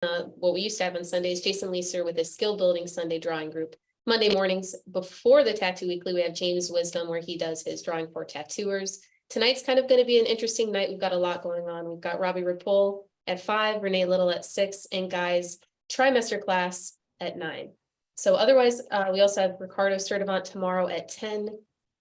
what we used to have on Sundays, Jason Leeser with his skill building Sunday drawing group. Monday mornings before the Tattoo Weekly, we have James Wisdom where he does his drawing for tattooers. Tonight's kind of going to be an interesting night. We've got a lot going on. We've got Robbie Rapole at 5, Renee Little at 6, and guys, trimester class at 9. So otherwise, we also have Ricardo Sturdivant tomorrow at 10.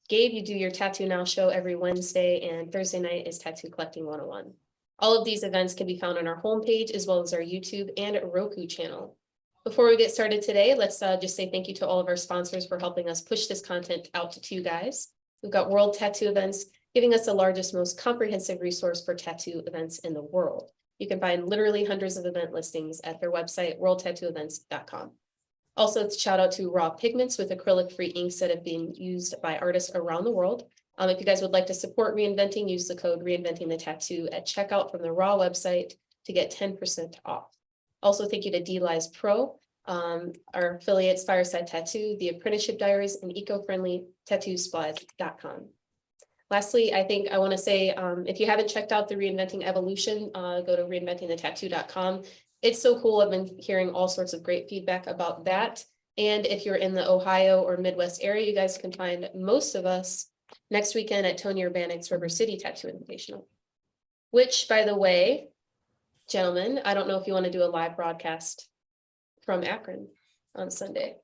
Gabe, you do your TattooNow show every Wednesday, and Thursday night is Tattoo Collecting 101. All of these events can be found on our homepage as well as our YouTube and Roku channel. Before we get started today, let's just say thank you to all of our sponsors for helping us push this content out to you guys. We've got World Tattoo Events, giving us the largest, most comprehensive resource for tattoo events in the world. You can find literally hundreds of event listings at their website, worldtattooevents.com. Also, it's a shout out to Raw Pigments with acrylic-free inks that have been used by artists around the world. If you guys would like to support Reinventing, use the code Reinventing the Tattoo at checkout from the Raw website to get 10% off. Also, thank you to D-Lies Pro, our affiliates Fireside Tattoo, the Apprenticeship Diaries, and eco-friendly tattoosupplies.com. Lastly, I want to say, if you haven't checked out the Reinventing Evolution, go to reinventingthetattoo.com. It's so cool. I've been hearing all sorts of great feedback about that. And if you're in the Ohio or Midwest area, you guys can find most of us next weekend at Tony Urbanek's River City Tattoo Invitational. Which, by the way, gentlemen, I don't know if you want to do a live broadcast from Akron on Sunday.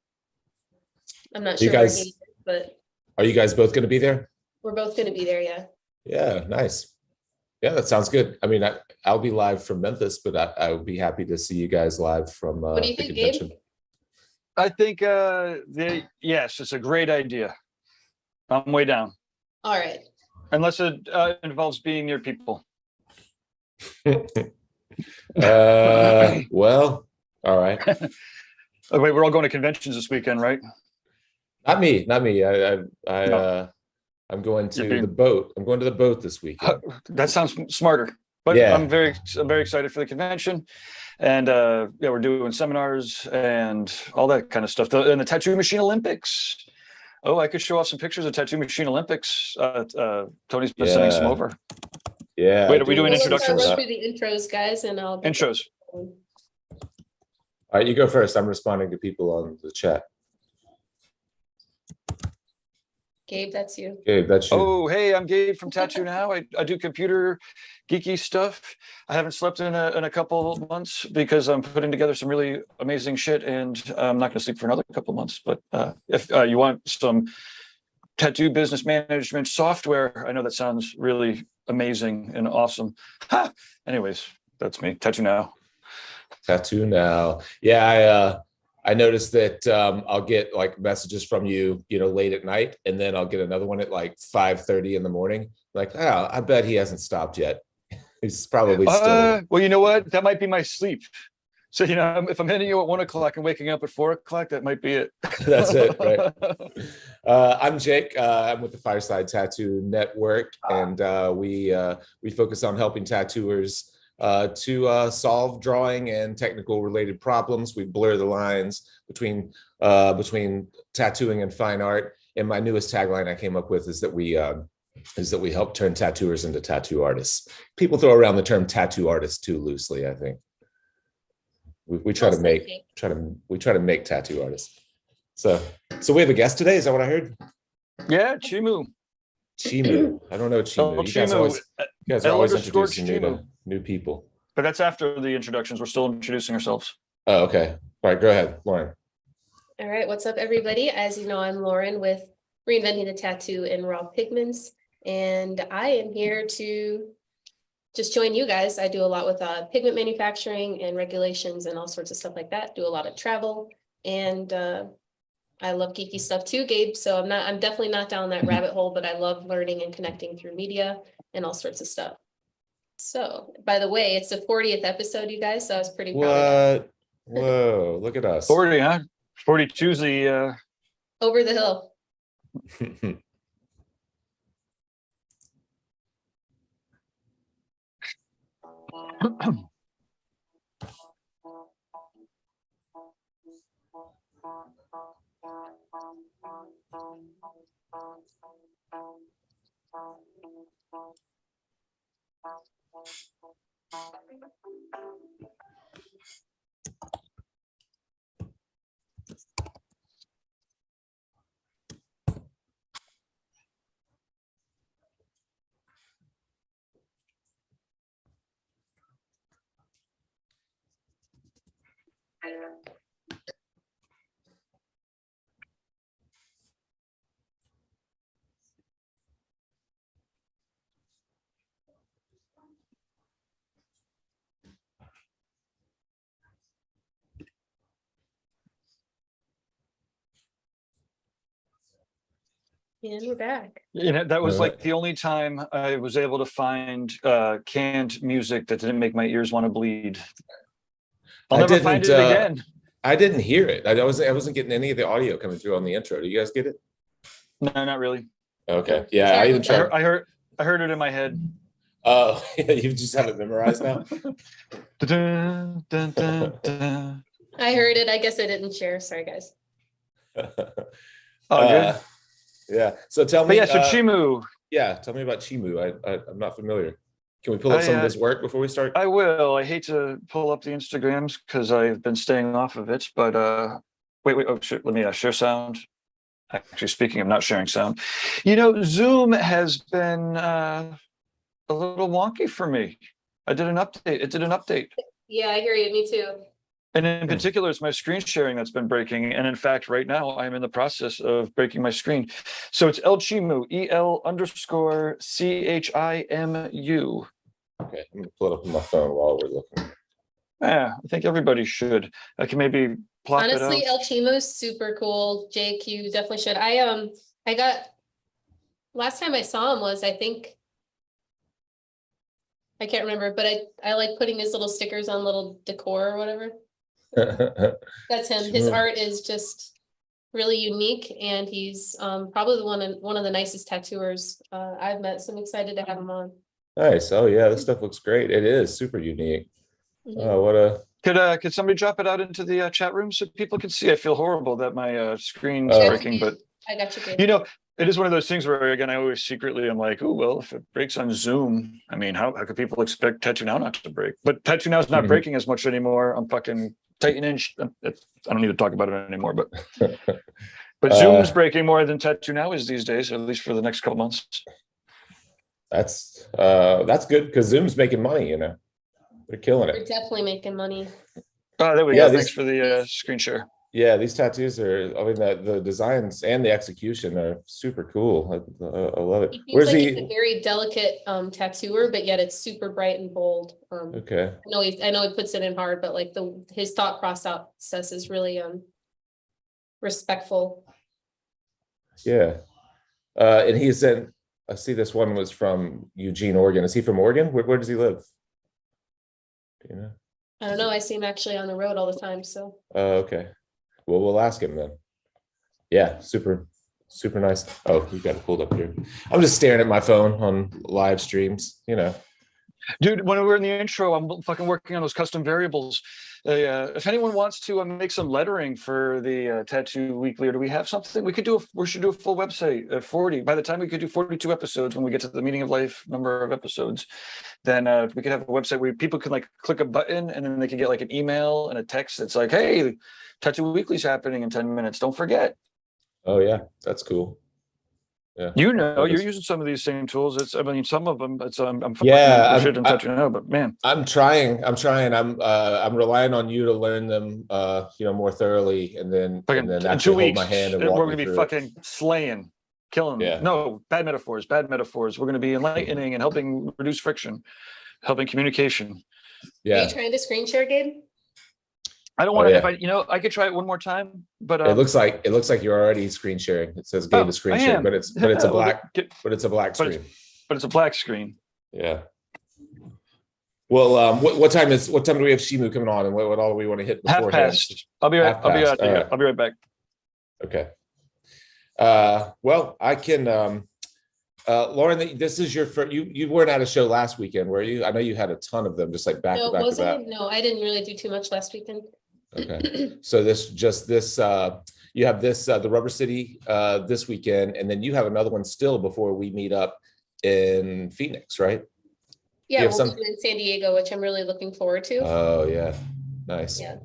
I'm not sure where he is, but are you guys both going to be there? We're both going to be there, yeah. Yeah, nice. Yeah, that sounds good. I mean, I'll be live from Memphis, but I would be happy to see you guys live from what do you think, convention. Gabe? I think, yes, it's a great idea. I'm way down. All right. Unless it involves being near people. Well, all right. Oh, wait, we're all going to conventions this weekend, right? Not me. No. I'm going to the boat. I'm going to the boat this weekend. That sounds smarter. But yeah. I'm very excited for the convention. And yeah, we're doing seminars and all that kind of stuff. And the Tattoo Machine Olympics. Oh, I could show off some pictures of Tattoo Machine Olympics. Tony's been sending some over. Yeah. Wait, are we doing introductions? Run through the intros, guys, and I'll intros. All right, you go first. I'm responding to people on the chat. Gabe, that's you. Gabe, that's you. Oh, hey, I'm Gabe from TattooNow. I do computer geeky stuff. I haven't slept in a couple of months because I'm putting together some really amazing shit, and I'm not going to sleep for another couple of months. But if you want some tattoo business management software, I know that sounds really amazing and awesome. Ha! Anyways, that's me. TattooNow. TattooNow. Yeah, I noticed that I'll get like messages from you, late at night, and then I'll get another one at like 5:30 in the morning. Like, oh, I bet he hasn't stopped yet. He's probably still. Well, you know what? That might be my sleep. So, if I'm hitting you at 1 o'clock and waking up at 4 o'clock, that might be it. That's it, right? I'm Jake. I'm with the Fireside Tattoo Network, and we focus on helping tattooers to solve drawing and technical related problems. We blur the lines between tattooing and fine art. And my newest tagline I came up with is that we help turn tattooers into tattoo artists. People throw around the term tattoo artist too loosely, I think. We try to make tattoo artists. So we have a guest today. Is that what I heard? Yeah, Chimu. Chimu. I don't know Chimu. Oh, You guys are always introducing me to new people. But that's after the introductions. We're still introducing ourselves. Oh, okay. All right, go ahead, Lauren. All right, what's up, everybody? As you know, I'm Lauren with Reinventing the Tattoo and Raw Pigments, and I am here to just join you guys. I do a lot with pigment manufacturing and regulations and all sorts of stuff like that. Do a lot of travel, and I love geeky stuff too, Gabe. So I'm definitely not down that rabbit hole, but I love learning and connecting through media and all sorts of stuff. So, by the way, it's the 40th episode, you guys. So I was pretty proud of that. Whoa, look at us. 40, huh? 42's the over the hill. And we're back. You know, that was Uh-huh. like the only time I was able to find canned music that didn't make my ears want to bleed. I'll I never find didn't, it again. I didn't hear it. I wasn't getting any of the audio coming through on the intro. Do you guys get it? No, not really. Okay. Yeah, Sorry I even about that. tried. I heard it in my head. Oh, you just have it memorized now. Dun, dun, dun, dun. I heard it. I guess I didn't share. Sorry, guys. Oh, good. Yeah. So tell But me. yeah, so Chimu, Yeah, tell me about Chimu. I'm not familiar. Can we pull up some of this work before we start? I will. I hate to pull up the Instagrams because I've been staying off of it, but wait. Oh, shit. Let me share sound. Actually, speaking of not sharing sound, you know, Zoom has been a little wonky for me. I did an update. It did an update. Yeah, I hear you. Me too. And in particular, it's my screen sharing that's been breaking. And in fact, right now, I'm in the process of breaking my screen. So it's El Chimu, EL_CHIMU. Okay, I'm gonna pull it up on my phone while we're looking. Yeah, I think everybody should. I can maybe plop Honestly, it out. El Chimo's super cool. JQ definitely should. I got last time I saw him was, I think, I can't remember, but I like putting his little stickers on little decor or whatever. That's him. His Sure. art is just really unique, and he's probably one of the nicest tattooers I've met. So I'm excited to have him on. Nice. Oh yeah, this stuff looks great. It is super unique. Mhm. Oh, what a. Could somebody drop it out into the chat room so people can see? I feel horrible that my screen's Oh. breaking, but I got you. Gabe. you know, it is one of those things where, again, I always secretly am like, oh, well, if it breaks on Zoom, I mean, how could people expect TattooNow not to break? But TattooNow is not Mhm. breaking as much anymore. I'm fucking tightening. I don't need to talk about it anymore, but Zoom's breaking more than TattooNow is these days, at least for the next couple months. That's good because Zoom's making money. You know, they're killing We're it. definitely making money. Oh, there we Yeah, go. these- Thanks for the screen share. Yeah, these tattoos are. I mean, the designs and the execution are super cool. I love it. He seems Where's like he's a he? very delicate tattooer, but yet it's super bright and bold. Okay. I know he puts it in hard, but like his thought process is really respectful. Yeah. And he's in. I see this one was from Eugene, Oregon. Is he from Oregon? Where does he live? Do you know? I don't know. I see him actually on the road all the time. So Okay. Well, we'll ask him then. Yeah, super nice. Oh, you got it pulled up here. I'm just staring at my phone on live streams, you know. Dude, when we were in the intro, I'm fucking working on those custom variables. If anyone wants to make some lettering for the Tattoo Weekly, or do we have something? We should do a full website at 40. By the time we could do 42 episodes, when we get to the meaning of life number of episodes, then we could have a website where people can like click a button and then they can get like an email and a text that's like, hey, Tattoo Weekly's happening in 10 minutes. Don't forget. Oh yeah, that's cool. Yeah. You know, That you're is- using some of these same tools. I mean, some of them. I'm Yeah, shit in TattooNow, but man, I'm trying. I'm relying on you to learn them more thoroughly and then in actually 2 hold weeks, my hand and we're walk gonna me be through it. fucking slaying, killing. Yeah. No, bad metaphors. We're gonna be enlightening and helping reduce friction, helping communication. are Yeah. you trying to screen share, Gabe? I don't want to. yeah. I could try it one more time, but It looks like you're already screen sharing. It says Gabe is screen I sharing, am. but it's a Well, black but but it's a black but screen. it's a black screen. Yeah. Well, what time do we have Chimu coming on, and what all do we want to hit Half beforehand? past. I'll be right. Half past, all right. I'll be right back. Okay. Well, I can. Lauren, this is your first. You weren't at a show last weekend, were you? I know you had a ton of them, just like back No, to back to was back. I? No, I didn't really do too much last weekend. Okay. So you have this the Rubber City this weekend, and then you have another one still before we meet up in Phoenix, right? Yeah, have we'll some- do it in San Diego, which I'm really looking forward to. Oh yeah, nice. Yeah.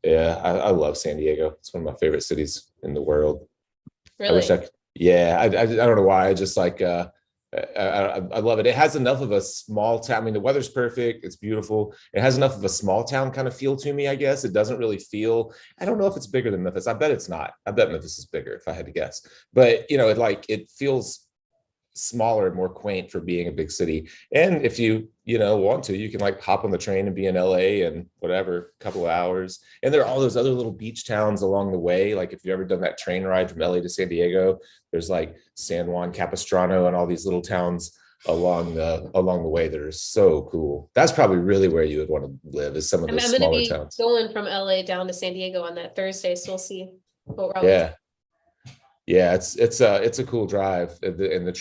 Yeah, I love San Diego. It's one of my favorite cities in the world. I Really? wish I could. Yeah, I don't know why. I just like I love it. It has enough of a small town. I mean, the weather's perfect. It's beautiful. It has enough of a small town kind of feel to me, I guess. It doesn't really feel, I don't know if it's bigger than Memphis. I bet it's not. I bet Memphis is bigger if I had to guess. But it feels smaller and more quaint for being a big city. And if you want to, you can like hop on the train and be in LA and whatever, a couple of hours. And there are all those other little beach towns along the way. Like if you've ever done that train ride from LA to San Diego, there's like San Juan Capistrano and all these little towns along the way that are so cool. That's probably really where you would want to live, is some of those I'm gonna smaller be towns. going from LA down to San Diego on that Thursday, so we'll see what route. Yeah, it's a cool drive, and the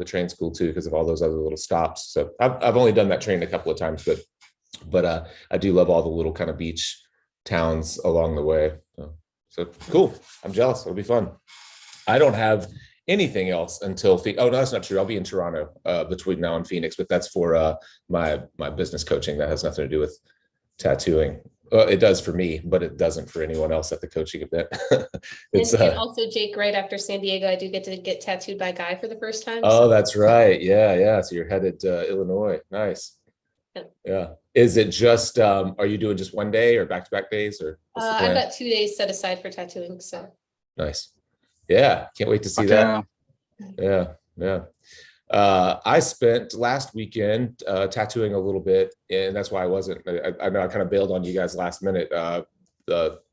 train's cool too because of all those other little stops. So I've only done that train a couple of times, but I do love all the little kind of beach towns along the way. So cool. I'm jealous. It'll be fun. I don't have anything else until oh no, that's not true. I'll be in Toronto between now and Phoenix, but that's for my business coaching. That has nothing to do with tattooing. Well, it does for me, but it doesn't for anyone else at the coaching event. And also, Jake, right after San Diego, I do get to get tattooed by Guy for the first time. Oh, that's right. Yeah. So you're headed to Illinois. Nice. Yeah. Is it just, are you doing just one day or back-to-back days, or? I've got 2 days set aside for tattooing, so. Nice. Yeah. Can't wait to see that. Yeah. I spent last weekend tattooing a little bit, and that's why I know I kind of bailed on you guys last minute, but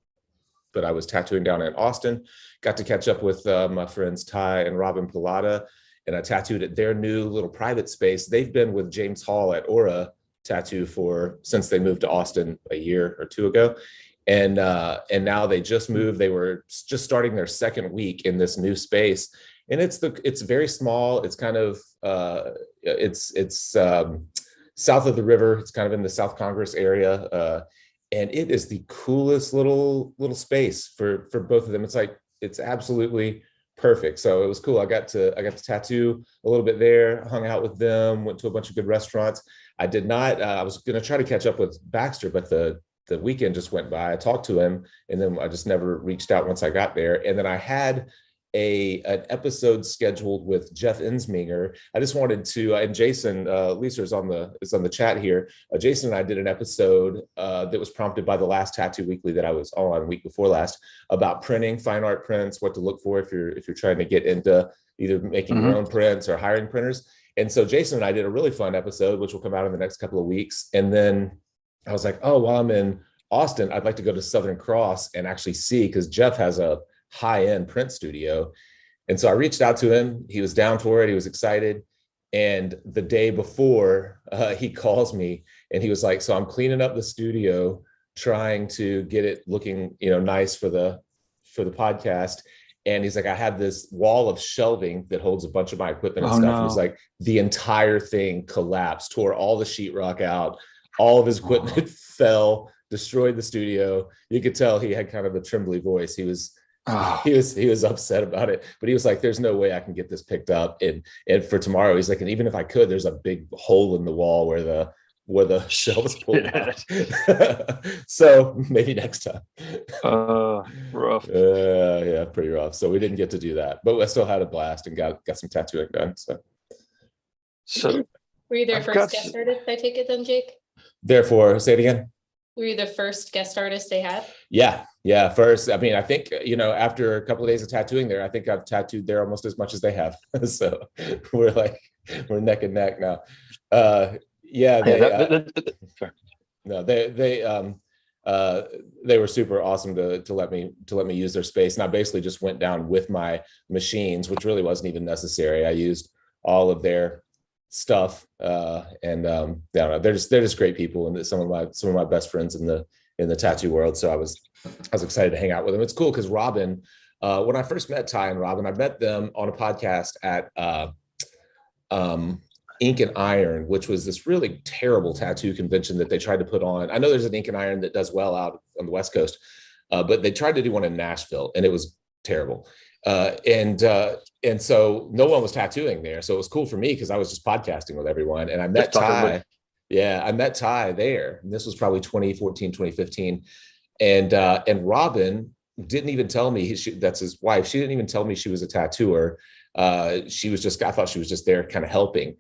I was tattooing down in Austin, got to catch up with my friends Ty and Robin Pilata, and I tattooed at their new little private space. They've been with James Hall at Aura Tattoo since they moved to Austin a year or two ago. And now they just moved. They were just starting their second week in this new space. And it's very small. It's kind of it's south of the river. It's kind of in the South Congress area, and it is the coolest little space for both of them. It's absolutely perfect. So it was cool. I got to tattoo a little bit there, hung out with them, went to a bunch of good restaurants. I did not. I was going to try to catch up with Baxter, but the weekend just went by. I talked to him, and then I just never reached out once I got there. And then I had an episode scheduled with Jeff Insminger. I just wanted to, and Jason Leeser is on the chat here. Jason and I did an episode that was prompted by the last Tattoo Weekly that I was on week before last, about printing, fine art prints, what to look for if you're trying to get into either making your own prints or hiring printers. And so Jason and I did a really fun episode, which will come out in the next couple of weeks. And then I was like, oh, while I'm in Austin, I'd like to go to Southern Cross and actually see, because Jeff has a high-end print studio. And so I reached out to him. He was down for it. He was excited. And the day before, he calls me and he was like, so I'm cleaning up the studio, trying to get it looking, nice for the podcast. And he's like, I have this wall of shelving that holds a bunch of my equipment and stuff. No. He's like, the entire thing collapsed, tore all the sheetrock out, all of his equipment fell, destroyed the studio. You could tell he had kind of a trembly voice. He was upset about it, but he was like, there's no way I can get this picked up. And for tomorrow, he's like, and even if I could, there's a big hole in the wall where the shelves pulled out. So maybe next time. Rough. Yeah, pretty rough. So we didn't get to do that, but I still had a blast and got some tattooing done. So were you their first guest artist, I take it then, Jake? Therefore, say it again. Were you the first guest artist they had? Yeah. First, I mean, I think, after a couple of days of tattooing there, I think I've tattooed there almost as much as they have. So we're neck and neck now. They were super awesome to let me use their space. And I basically just went down with my machines, which really wasn't even necessary. I used all of their stuff, and they're just great people, and some of my best friends in the tattoo world. So I was excited to hang out with them. It's cool because Robin, when I first met Ty and Robin, I met them on a podcast at Ink and Iron, which was this really terrible tattoo convention that they tried to put on. I know there's an Ink and Iron that does well out on the West Coast, but they tried to do one in Nashville, and it was terrible. And so no one was tattooing there. So it was cool for me because I was just podcasting with everyone. And I met Ty. Yeah, I met Ty there. And this was probably 2014, 2015. And Robin didn't even tell me, that's his wife. She didn't even tell me she was a tattooer. I thought she was just there kind of helping.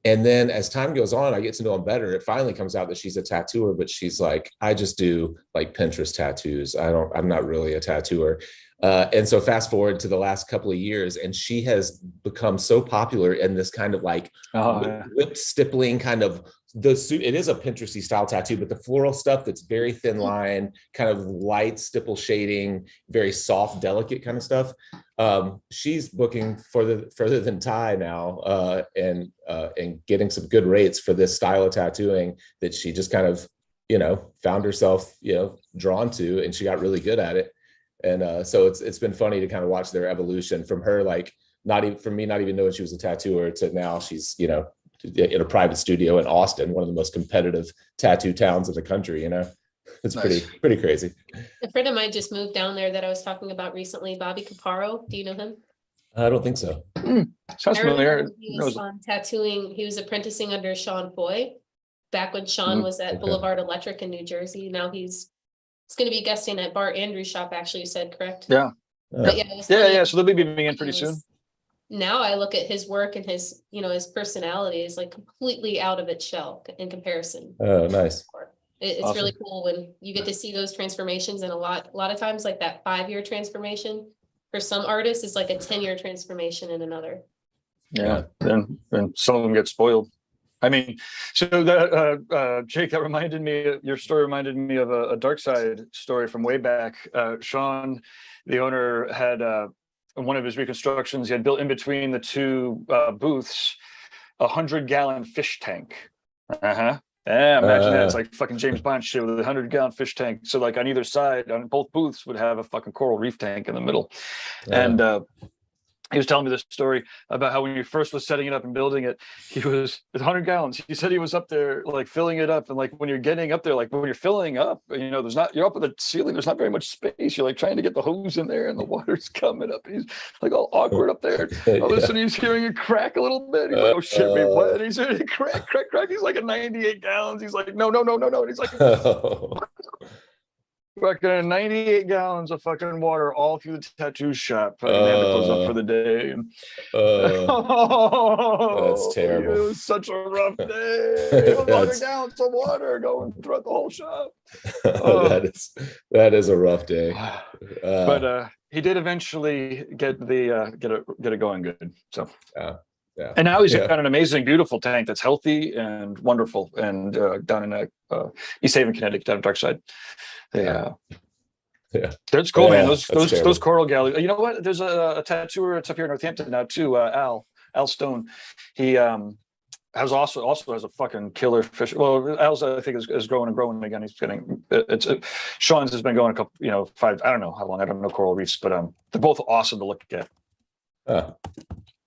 And then as time goes on, I get to know him better. It finally comes out that she's a tattooer, but she's like, I just do like Pinterest tattoos. I'm not really a tattooer. And so fast forward to the last couple of years, and she has become so popular in this kind of like whipped stippling kind of it is a Pinteresty style tattoo, but the floral stuff that's very thin line, kind of light stipple shading, very soft, delicate kind of stuff. She's booking further than Ty now, and getting some good rates for this style of tattooing that she just kind of, found herself, drawn to, and she got really good at it. And so it's been funny to kind of watch their evolution from her, like not even knowing she was a tattooer to now she's, in a private studio in Austin, one of the most competitive tattoo towns in the country. It's nice. pretty crazy. A friend of mine just moved down there that I was talking about recently, Bobby Caparo. Do you know him? I don't think so. Sounds familiar. He was tattooing. He was apprenticing under Sean Foy back when Sean was at Boulevard Electric in New Jersey. Now he's going to be guesting at Bart Andrews' shop, actually, you said, correct? Yeah. But yeah. So they'll be moving in pretty soon. Now I look at his work and his, his personality is like completely out of its shell in comparison. Oh, nice. It's awesome. Really cool when you get to see those transformations, and a lot of times like that 5-year transformation for some artists is like a 10-year transformation in another. Yeah, and some of them get spoiled. I mean, so that Jake, that reminded me, your story reminded me of a Dark Side story from way back. Sean, the owner, had one of his reconstructions, he had built in between the two booths 100-gallon fish tank. Yeah, imagine that. It's like fucking James Bond shit with a 100-gallon fish tank. So like on either side, on both booths would have a fucking coral reef tank in the middle. And he was telling me this story about how when he first was setting it up and building it, he was 100 gallons. He said he was up there like filling it up, and like when you're getting up there, like when you're filling up, there's not, you're up at the ceiling, there's not very much space. You're like trying to get the hose in there, and the water's coming up. He's like all awkward up there. All of a sudden he's hearing it crack a little bit. He's like, oh shit, wait, what? And he's hearing it crack. He's like at 98 gallons. He's like, no. And he's like, fucking 98 gallons of fucking water all through the tattoo shop. Fucking had to close up for the day. That's terrible. It was such a rough day. 100 gallons of water going throughout the whole shop. That is a rough day. But he did eventually get it going good. So yeah. And now he's got an amazing, beautiful tank that's healthy and wonderful, and down in East Haven, Connecticut, down Dark Side. That's cool, man. Those coral galleries. You know what? There's a tattooer that's up here in Northampton now too. Al Stone. He has also has a fucking killer fish. Well, Al's I think is growing and growing again. He's getting Sean's has been going a couple, 5. I don't know how long. I don't know coral reefs, but they're both awesome to look at.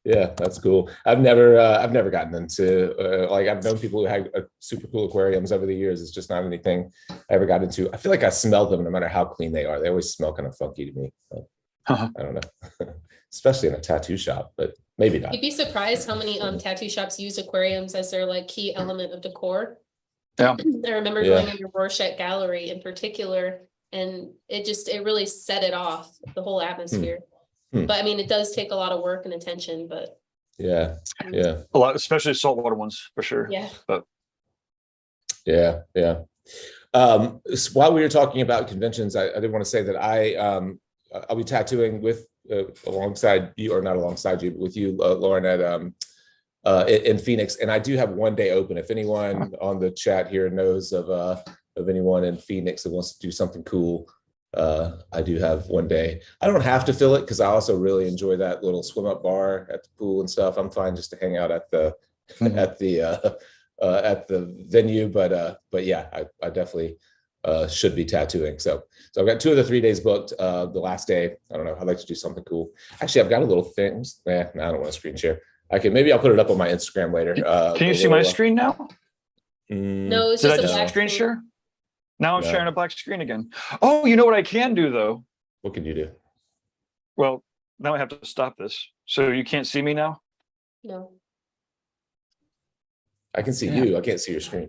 Yeah, that's cool. I've never gotten into like, I've known people who had super cool aquariums over the years. It's just not anything I ever got into. I feel like I smell them no matter how clean they are. They always smell kind of funky to me. So, I don't know, especially in a tattoo shop, but maybe not. You'd be surprised how many tattoo shops use aquariums as their like key element of decor. Yeah, I remember going into Rorschach Gallery in particular, and it really set it off, the whole atmosphere. But I mean, it does take a lot of work and attention, but yeah, a lot, especially saltwater ones for sure. Yeah, but yeah. While we were talking about conventions, I did want to say that I'll be tattooing with alongside you, or not alongside you, but with you, Lauren, at in Phoenix, and I do have one day open. If anyone on the chat here knows of anyone in Phoenix that wants to do something cool, I do have one day. I don't have to fill it because I also really enjoy that little swim up bar at the pool and stuff. I'm fine just to hang out at the at the venue, but yeah, I definitely should be tattooing. So I've got 2 of the 3 days booked. The last day, I don't know, I'd like to do something cool. Actually, I've got a little thing. I don't want to screen share. Maybe I'll put it up on my Instagram later. Can you see my screen now? No, it's Did just I a just black screen share? Now I'm No. sharing a black screen again. Oh, you know what I can do though? What can you do? Well, now I have to stop this. So you can't see me now? No. I can see you. I can't see your screen.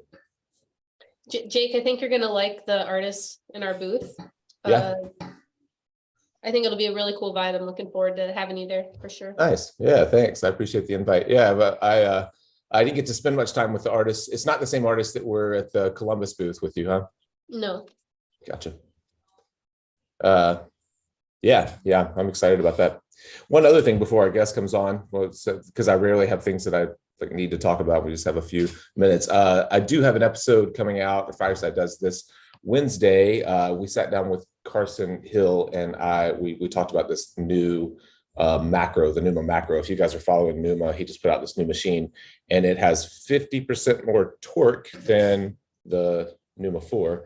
Jake, I think you're gonna like the artists in our booth. Yeah. I think it'll be a really cool vibe. I'm looking forward to having you there for sure. Nice. Yeah, thanks. I appreciate the invite. Yeah, but I didn't get to spend much time with the artists. It's not the same artists that were at the Columbus booth with you, huh? No. Gotcha. Yeah, I'm excited about that. One other thing before our guest comes on, well, because I rarely have things that I like need to talk about. We just have a few minutes. I do have an episode coming out. The Fireside does this Wednesday. We sat down with Carson Hill and we talked about this new macro, the Numa macro. If you guys are following Numa, he just put out this new machine, and it has 50% more torque than the Numa 4.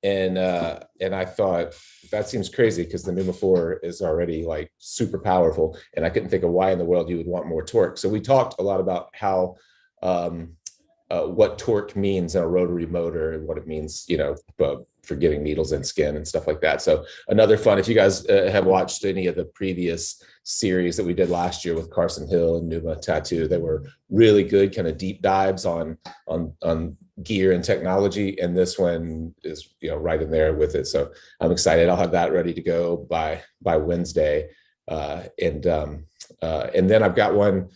And I thought that seems crazy because the Numa 4 is already like super powerful, and I couldn't think of why in the world you would want more torque. So we talked a lot about how what torque means in a rotary motor and what it means, you know, for getting needles in skin and stuff like that. So another fun, if you guys have watched any of the previous series that we did last year with Carson Hill and Numa Tattoo, they were really good kind of deep dives on gear and technology, and this one is, you know, right in there with it. So I'm excited. I'll have that ready to go by Wednesday, and then I've got one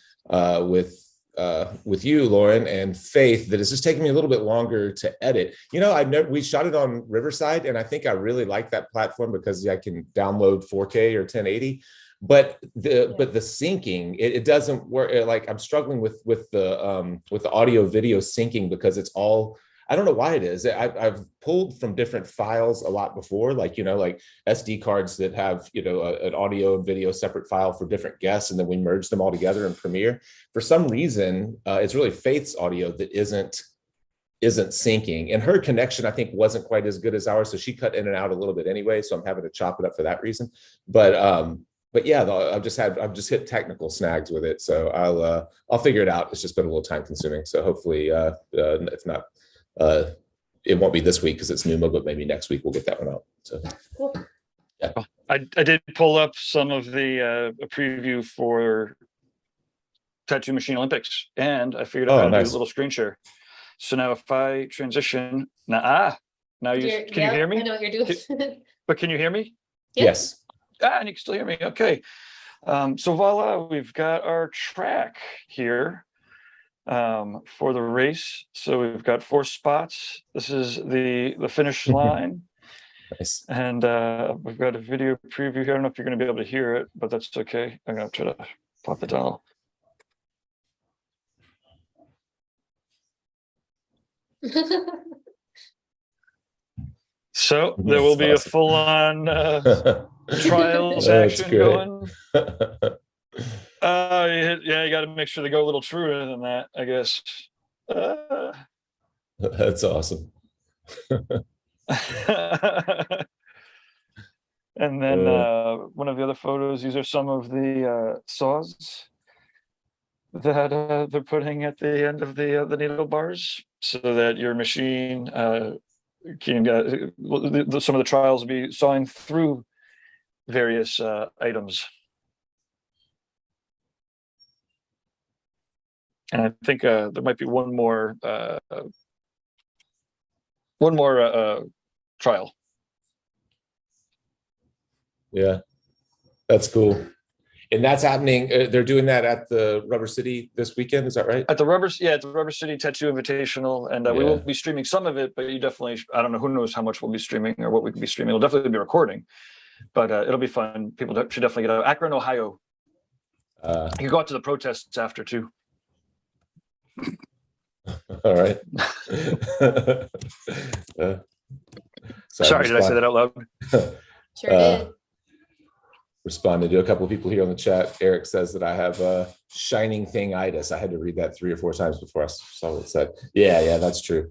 with you, Lauren, and Faith, that is just taking me a little bit longer to edit. You know, we shot it on Riverside, and I think I really like that platform because I can download 4K or 1080. But the syncing, it doesn't work. Like I'm struggling with the audio video syncing because it's all, I don't know why it is. I've pulled from different files a lot before, like, you know, like SD cards that have, you know, an audio and video separate file for different guests, and then we merge them all together in Premiere. For some reason, it's really Faith's audio that isn't syncing, and her connection, I think, wasn't quite as good as ours, so she cut in and out a little bit anyway. So I'm having to chop it up for that reason. But yeah, I've just hit technical snags with it, so I'll figure it out. It's just been a little time consuming. So hopefully, if not, it won't be this week because it's Numa, but maybe next week we'll get that one out. So Cool. yeah, I did pull up some of the a preview for Tattoo Machine Olympics, and I figured out how to do a little screen share. So now if I transition, now you can you hear me? I know what you're doing. But can you hear me? yes. And you can still hear me. Okay. So voila, we've got our track here for the race. So we've got 4 spots. This is the finish line. Nice. And we've got a video preview here. I don't know if you're going to be able to hear it, but that's okay. I'm going to try to pop it down. So there will be a full-on trials action going. Yeah, you got to make sure they go a little truer than that, I guess. That's awesome. And then one of the other photos, these are some of the saws that they're putting at the end of the needle bars, so that your machine can some of the trials will be sawing through various items. And I think there might be one more trial. Yeah, that's cool. And that's happening. They're doing that at the Rubber City this weekend. Is that right? At the Rubber City Tattoo Invitational, and we will be streaming some of it. But you definitely, I don't know, who knows how much we'll be streaming or what we can be streaming. We'll definitely be recording, but it'll be fun. People should definitely get out. Akron, Ohio. You can go out to the protests after too. All right. Sorry, did I say that out loud? Sure did. Responded to a couple of people here on the chat. Eric says that I have shining thing-itis. I had to read that 3 or 4 times before I saw what it said. Yeah, that's true.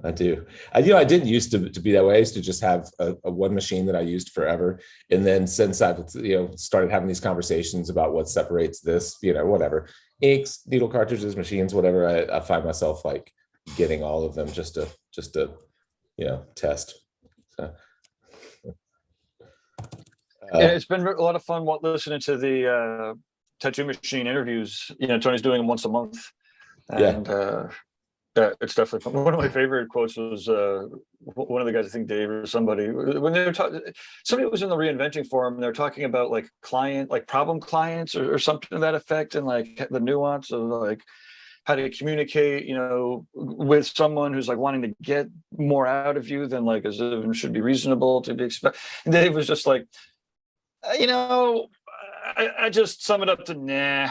I do. I didn't used to be that way. I used to just have a one machine that I used forever. And then since I've started having these conversations about what separates this, whatever, inks, needle cartridges, machines, whatever, I find myself like getting all of them just to test. So. It's been a lot of fun listening to the Tattoo Machine interviews. Tony's doing them once a month, and it's definitely fun. One of my favorite quotes was one of the guys, I think Dave or somebody, when they were talking. Somebody was in the Reinventing forum, and they're talking about problem clients or something to that effect, and like the nuance of like how to communicate, with someone who's like wanting to get more out of you than like as it should be reasonable to be expected. And Dave was just like, You know, I just sum it up to nah.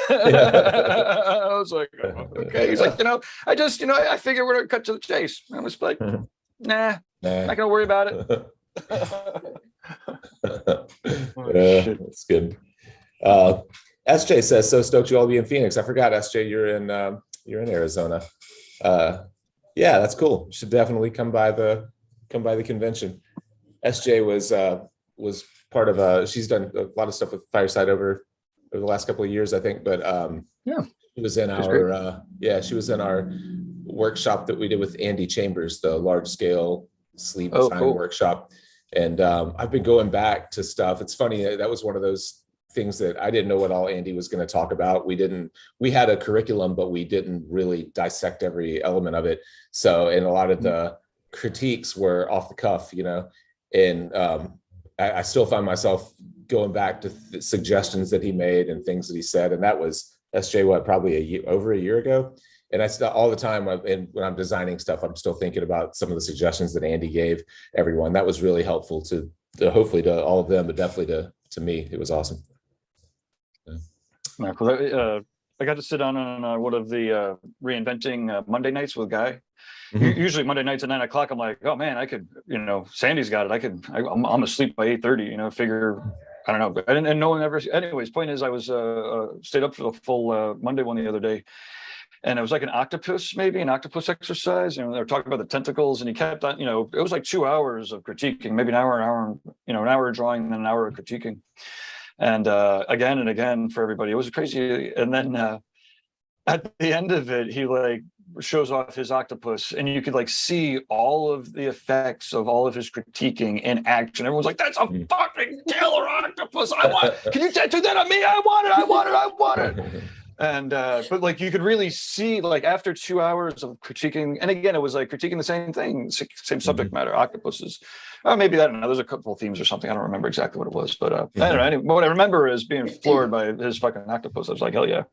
I was like, oh, okay. He's like, I figure we're gonna cut to the chase. I was like, nah, not gonna worry about it. Yeah, that's good. SJ says, so stoked you all be in Phoenix. I forgot, SJ, you're in Arizona. Yeah, that's cool. Should definitely come by the convention. SJ was part of she's done a lot of stuff with Fireside over the last couple of years, I think, but Yeah, she was in she was in our workshop that we did with Andy Chambers, the large scale sleeve design workshop. And I've been going back to stuff. It's funny, that was one of those things that I didn't know what all Andy was going to talk about. We had a curriculum, but we didn't really dissect every element of it. So, and a lot of the critiques were off the cuff, and I still find myself going back to suggestions that he made and things that he said. And that was SJ, probably over a year ago. And I still, all the time, when I'm designing stuff, I'm still thinking about some of the suggestions that Andy gave everyone. That was really helpful to hopefully to all of them, but definitely to me. It was awesome. Yeah. I got to sit down on one of the reinventing Monday nights with Guy. Mm-hmm. Usually Monday nights at 9 o'clock, I'm like, oh man, I could, Sandy's got it. I'm asleep by 8:30, figure, I don't know, but and no one ever, anyways, point is I was stayed up for the full Monday one the other day. And it was like an octopus exercise. They were talking about the tentacles, and he kept on, it was like 2 hours of critiquing, maybe an hour, an hour of drawing, and then an hour of critiquing. And again and again for everybody. It was crazy. And then at the end of it, he shows off his octopus, and you could see all of the effects of all of his critiquing in action. Everyone's like, that's a fucking killer octopus. Can you tattoo that on me? I want it. And but you could really see after 2 hours of critiquing, and again it was critiquing the same thing, same subject matter, octopuses. Maybe I don't know, there's a couple of themes or something, I don't remember exactly what it was, but I don't know. Anyway, what I remember is being floored by his fucking octopus. I was like, hell yeah.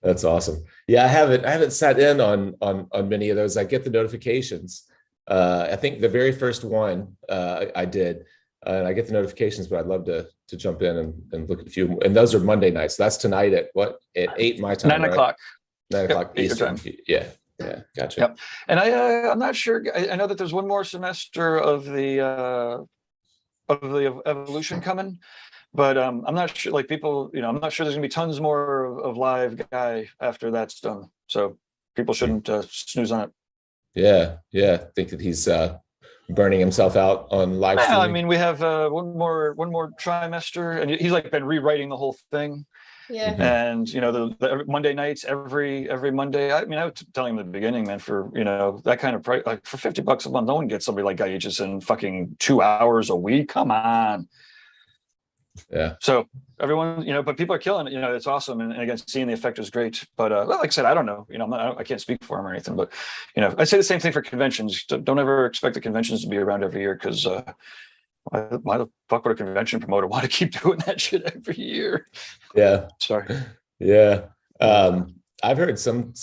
That's awesome. Yeah, I haven't sat in on many of those. I get the notifications. I think the very first one I did, and I get the notifications, but I'd love to jump in and look at a few. And those are Monday nights. So that's tonight at 8 my time. 9 o'clock. 9 o'clock Eastern. Yeah, gotcha. Yep. And I'm not sure. I know that there's one more semester of the evolution coming, but I'm not sure. People, I'm not sure there's gonna be tons more of live Guy after that's done. So people shouldn't snooze on it. Yeah. Think that he's burning himself out on live streaming. I mean, we have one more trimester, and he's been rewriting the whole thing. Yeah. And the Monday nights, every Monday. I mean, I was telling him in the beginning, man, for that kind of price, for $50 a month, no one gets somebody like Guy Aegis in fucking 2 hours a week. Come on. Yeah. So everyone, but people are killing it. It's awesome, and again, seeing the effect is great. But like I said, I don't know. I can't speak for him or anything. But I say the same thing for conventions. Don't ever expect the conventions to be around every year, because why the fuck would a convention promoter want to keep doing that shit every year? Yeah. Sorry. Yeah. I've heard some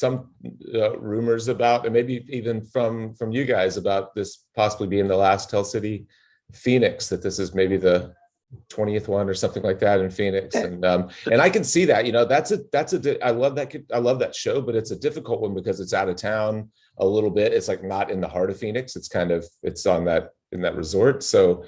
rumors about, and maybe even from you guys, about this possibly being the last Hell City Phoenix, that this is maybe the 20th one or something like that in Phoenix. And I can see that, I love that show, but it's a difficult one because it's out of town a little bit. It's not in the heart of Phoenix. It's it's on in that resort. So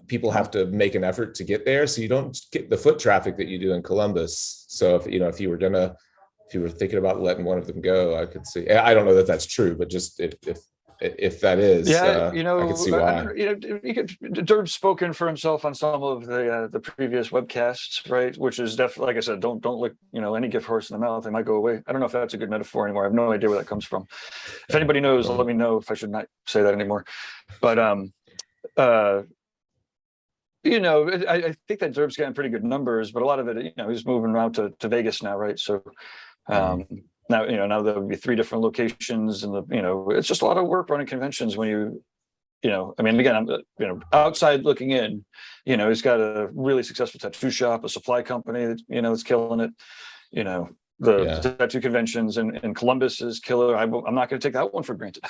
people have to make an effort to get there. So you don't get the foot traffic that you do in Columbus. So if you were thinking about letting one of them go, I could see, I don't know that that's true, but just if that is, I can see why. Derb's spoken for himself on some of the previous webcasts, right? Which is definitely, like I said, don't lick any gift horse in the mouth. They might go away. I don't know if that's a good metaphor anymore. I have no idea where that comes from. If anybody knows, let me know if I should not say that anymore. But I think that Derb's getting pretty good numbers, but a lot of it, he's moving around to Vegas now, right? So now there will be 3 different locations, and it's just a lot of work running conventions when I mean, again, I'm outside looking in, he's got a really successful tattoo shop, a supply company that that's killing it. the tattoo conventions, and Columbus is killer. I'm not going to take that one for granted.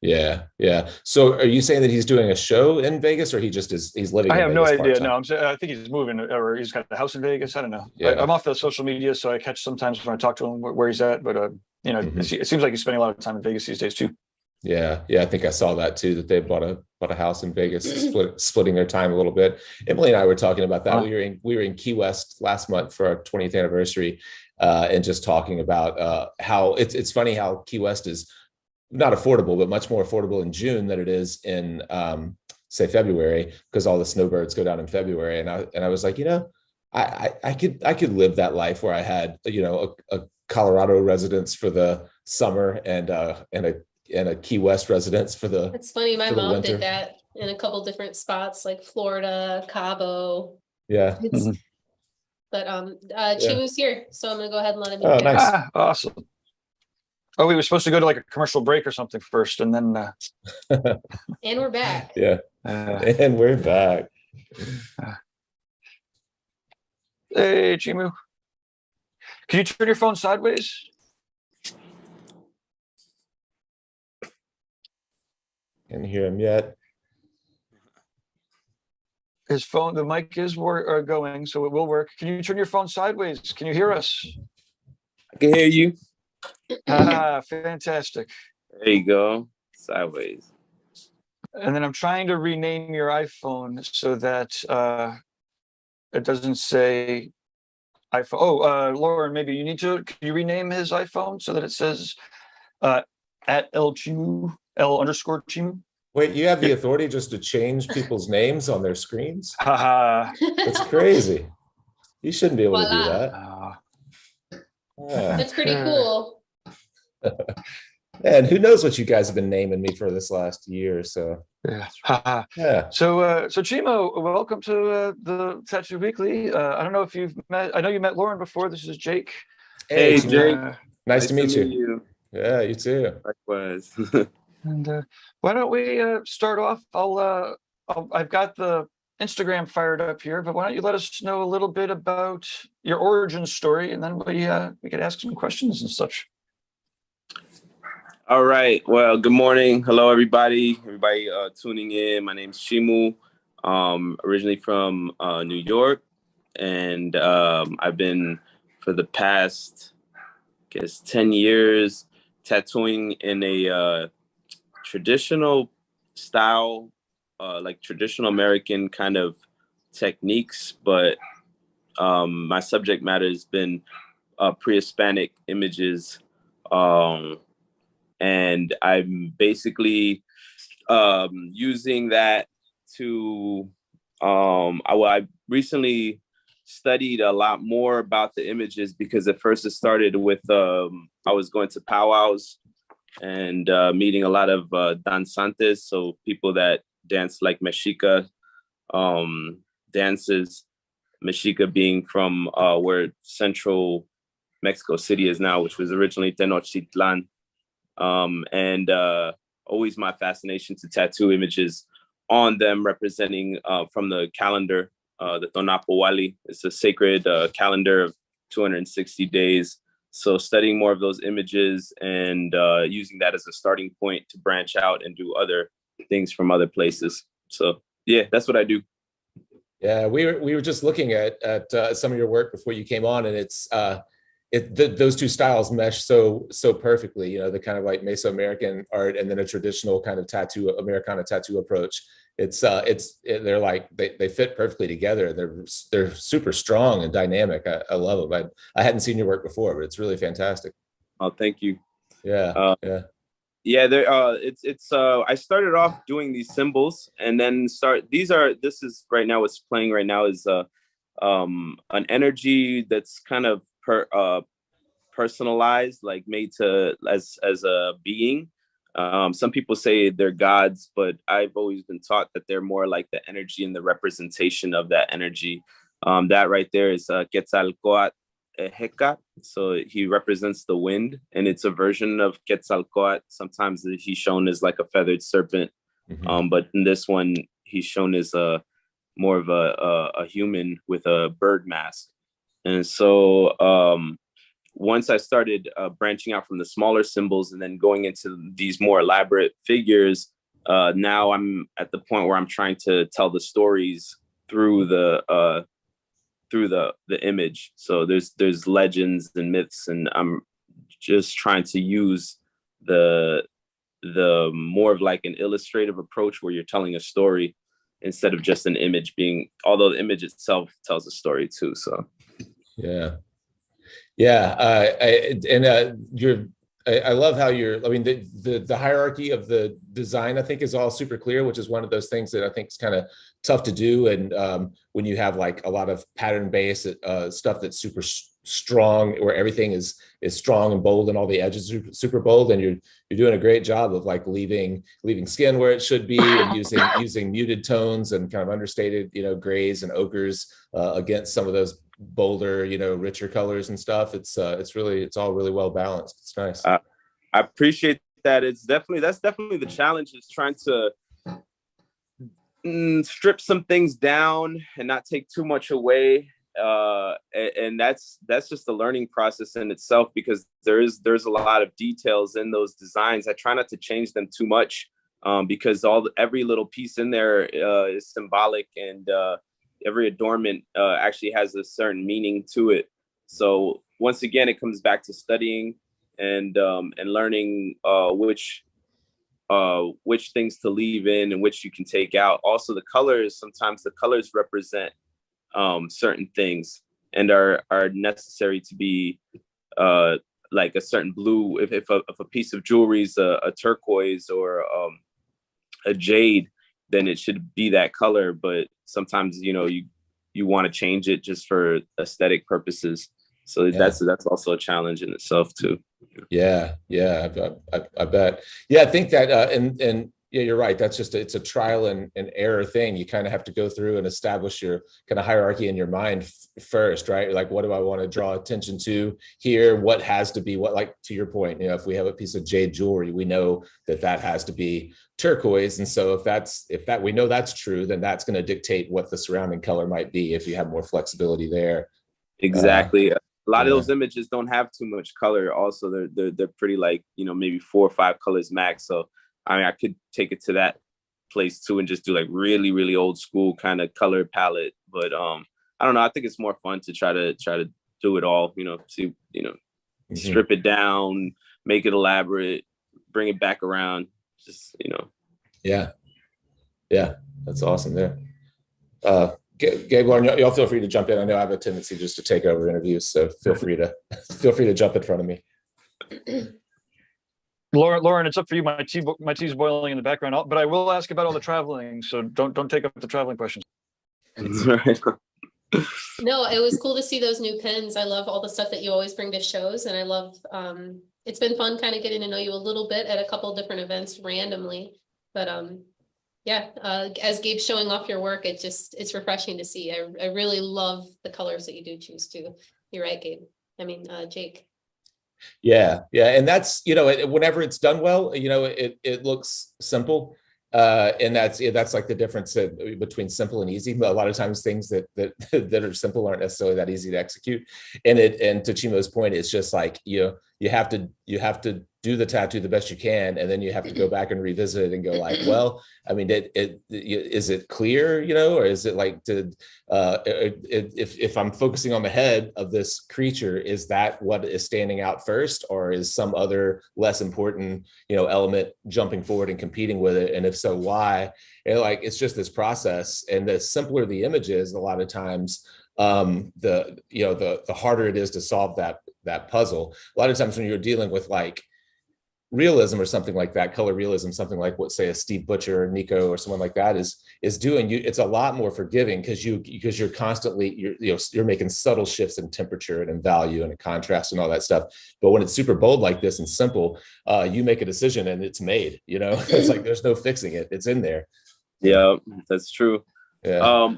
Yeah. So are you saying that he's doing a show in Vegas, or he's living I in have no Vegas idea. part-time? No, I think he's moving, or he's got a house in Vegas. I don't know. Yeah. I'm off the social media, so I catch sometimes when I talk to him where he's at. But it seems like he's spending a lot of time in Vegas these days too. Yeah. I think I saw that too, that they bought a house in Vegas, splitting their time a little bit. Emily and I were talking about that. Wow. We were in Key West last month for our 20th anniversary, and just talking about how it's funny how Key West is not affordable, but much more affordable in June than it is in say February, because all the snowbirds go down in February. And I was like, I could live that life where I had a Colorado residence for the summer and a Key West residence for the. It's funny, my for the mom winter. did that in a couple different spots like Florida, Cabo. Yeah. But Chimu's here, so I'm gonna go ahead and let him in. Oh, nice. Awesome. Oh, we were supposed to go to like a commercial break or something first, and then And we're back. Yeah. And we're back. Hey, Chimu. Can you turn your phone sideways? Can't hear him yet. His phone, the mic is going, so it will work. Can you turn your phone sideways? Can you hear us? I can hear you. Fantastic. There you go. Sideways. And then I'm trying to rename your iPhone so that it doesn't say iPhone. Oh, Lauren, maybe you need to. Can you rename his iPhone so that it says at Chimu, L_Chimu? Wait, you have the authority just to change people's names on their screens? Haha. That's crazy. You shouldn't be able to do Voila. that. Yeah. That's pretty cool. And who knows what you guys have been naming me for this last year? So Yeah. yeah. So Chimu, welcome to the Tattoo Weekly. I don't know if you've met. I know you met Lauren before. This is Jake. Hey, Chimu. Jake. Nice to meet you. Yeah, you too. Likewise. And why don't we start off? I've got the Instagram fired up here, but why don't you let us know a little bit about your origin story, and then we could ask some questions and such. All right. Well, good morning. Hello, everybody. Everybody tuning in. My name's Chimu. Originally from New York, and I've been for the past, I guess, 10 years tattooing in a traditional style, like traditional American kind of techniques, but my subject matter has been pre-Hispanic images, and I'm basically using that to I recently studied a lot more about the images, because at first it started with I was going to powwows and meeting a lot of danzantes, so people that dance like Mexica dances, Mexica being from where central Mexico City is now, which was originally Tenochtitlan. And always my fascination to tattoo images on them representing from the calendar, the Tonapowali. It's a sacred calendar of 260 days. So studying more of those images and using that as a starting point to branch out and do other things from other places. So yeah, that's what I do. Yeah, we were just looking at some of your work before you came on, and it's those two styles mesh so perfectly. The kind of like Mesoamerican art and then a traditional kind of tattoo, Americana tattoo approach. They're like they fit perfectly together. They're super strong and dynamic. I love them. I hadn't seen your work before, but it's really fantastic. Oh, thank you. Yeah, yeah. I started off doing these symbols, and then this is right now what's playing right now is an energy that's kind of personalized, like made to as a being. Some people say they're gods, but I've always been taught that they're more like the energy and the representation of that energy. That right there is Quetzalcoatl Hecate. So he represents the wind, and it's a version of Quetzalcoatl. Sometimes he's shown as like a feathered serpent, but in this one, he's shown as more of a human with a bird mask. And so once I started branching out from the smaller symbols and then going into these more elaborate figures, now I'm at the point where I'm trying to tell the stories through the image. So there's legends and myths, and I'm just trying to use the more of like an illustrative approach where you're telling a story instead of just an image being, although the image itself tells a story too. So yeah. I love how I mean, the hierarchy of the design, I think, is all super clear, which is one of those things that I think is kind of tough to do. And when you have like a lot of pattern-based stuff that's super strong, where everything is strong and bold and all the edges are super bold, and you're doing a great job of like leaving skin where it should be, and using muted tones and kind of understated, grays and ochres against some of those bolder, richer colors and stuff. It's all really well balanced. It's nice. I appreciate that. That's definitely the challenge, is trying to strip some things down and not take too much away. And that's just a learning process in itself, because there's a lot of details in those designs. I try not to change them too much, because every little piece in there is symbolic, and every adornment actually has a certain meaning to it. So once again, it comes back to studying and learning which things to leave in and which you can take out. Also, the colors, sometimes the colors represent certain things and are necessary to be like a certain blue. If a piece of jewelry is a turquoise or a jade, then it should be that color. But sometimes, you want to change it just for aesthetic purposes. So Yeah. that's also a challenge in itself too. Yeah, I bet. Yeah, I think that and yeah, you're right. That's it's a trial and error thing. You kind of have to go through and establish your kind of hierarchy in your mind first, right? Like, what do I want to draw attention to here? What has to be what? Like, to your point, if we have a piece of jade jewelry, we know that has to be turquoise, and so if that we know that's true, then that's going to dictate what the surrounding color might be if you have more flexibility there. Exactly. A lot of those images don't have too much color. Also, they're pretty like, maybe 4 or 5 colors max. So I mean, I could take it to that place too and just do like really, really old school kind of color palette. But I don't know. I think it's more fun to try to do it all. Strip it down, make it elaborate, bring it back around. Just Yeah, that's awesome there. Gabe, Lauren, y'all feel free to jump in. I know I have a tendency just to take over interviews, so feel free to jump in front of me. Lauren, it's up for you. My tea's boiling in the background, but I will ask about all the traveling. So don't take up the traveling questions. No, it was cool to see those new pins. I love all the stuff that you always bring to shows, and I love it's been fun kind of getting to know you a little bit at a couple different events randomly. But as Gabe's showing off your work, it's refreshing to see. I really love the colors that you do choose to. You're right, Gabe. I mean, Jake. Yeah, and that's whenever it's done well, it looks simple, and that's like the difference between simple and easy. But a lot of times things that are simple aren't necessarily that easy to execute. And to Chimu's point, it's just like you have to do the tattoo the best you can, and then you have to go back and revisit it and go like, well, I mean, is it clear, or is it like if I'm focusing on the head of this creature, is that what is standing out first, or is some other less important element jumping forward and competing with it? And if so, why? And it's just this process, and the simpler the image is, a lot of times the harder it is to solve that puzzle. A lot of times when you're dealing with like realism or something like that, color realism, something like what, say, a Steve Butcher or Nico or someone like that is doing, it's a lot more forgiving because you're constantly you're making subtle shifts in temperature and in value and in contrast and all that stuff. But when it's super bold like this and simple, you make a decision and it's made. It's like there's no fixing it; it's in there. Yeah, that's true. Yeah.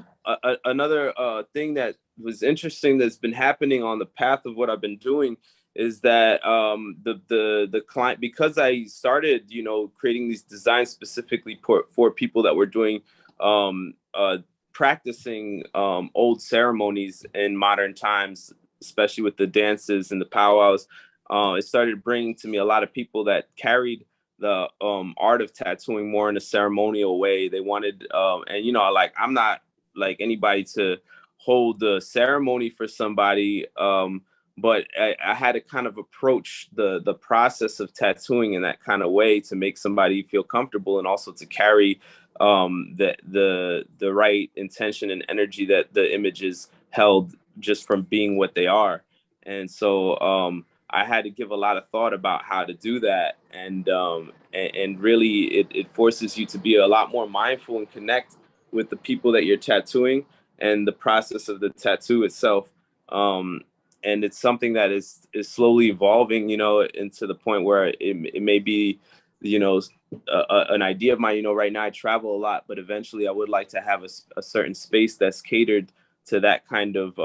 Another thing that was interesting that's been happening on the path of what I've been doing is that the client, because I started, creating these designs specifically for people that were doing practicing old ceremonies in modern times, especially with the dances and the powwows, it started bringing to me a lot of people that carried the art of tattooing more in a ceremonial way. They wanted, and you know, like I'm not like anybody to hold the ceremony for somebody, but I had to kind of approach the process of tattooing in that kind of way to make somebody feel comfortable, and also to carry the right intention and energy that the images held just from being what they are. And so I had to give a lot of thought about how to do that, and really it forces you to be a lot more mindful and connect with the people that you're tattooing and the process of the tattoo itself. And it's something that is slowly evolving, you know, into the point where it may be, you know, an idea of mine. You know, right now I travel a lot, but eventually I would like to have a certain space that's catered to that kind of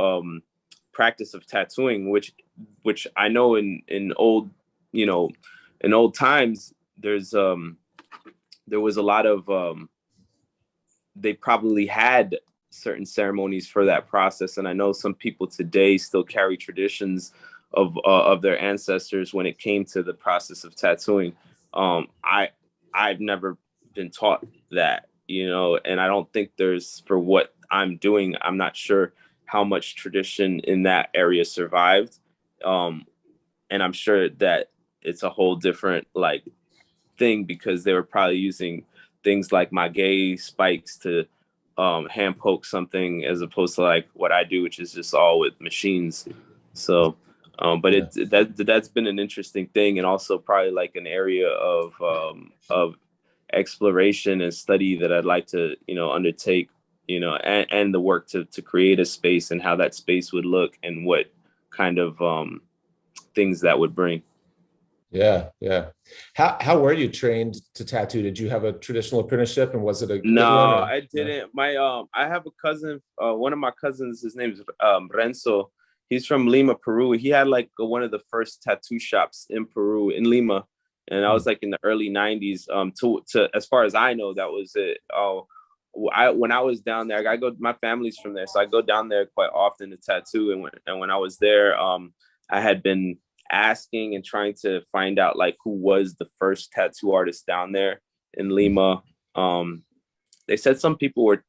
practice of tattooing, which I know in old, you know, in old times, there was a lot of, they probably had certain ceremonies for that process. And I know some people today still carry traditions of their ancestors when it came to the process of tattooing. I've never been taught that, you know, and I don't think there's, for what I'm doing, I'm not sure how much tradition in that area survived. And I'm sure that it's a whole different like thing, because they were probably using things like maguey spikes to hand poke something, as opposed to like what I do, which is just all with machines. So, but that's been an interesting thing, and also probably like an area of exploration and study that I'd like to, you know, undertake, you know, and the work to create a space and how that space would look and what kind of things that would bring. Yeah, yeah. How were you trained to tattoo? Did you have a traditional apprenticeship, and was it a good No, one? Or, I didn't. My I have a cousin, one of my cousins, his name is Renzo. He's from Lima, Peru. He had like one of the first tattoo shops in Peru, in Lima. And I was like in the early 90s. To as far as I know, that was it. When I was down there, my family's from there, so I go down there quite often to tattoo. And when I was there, I had been asking and trying to find out like who was the first tattoo artist down there in Lima. They said some people were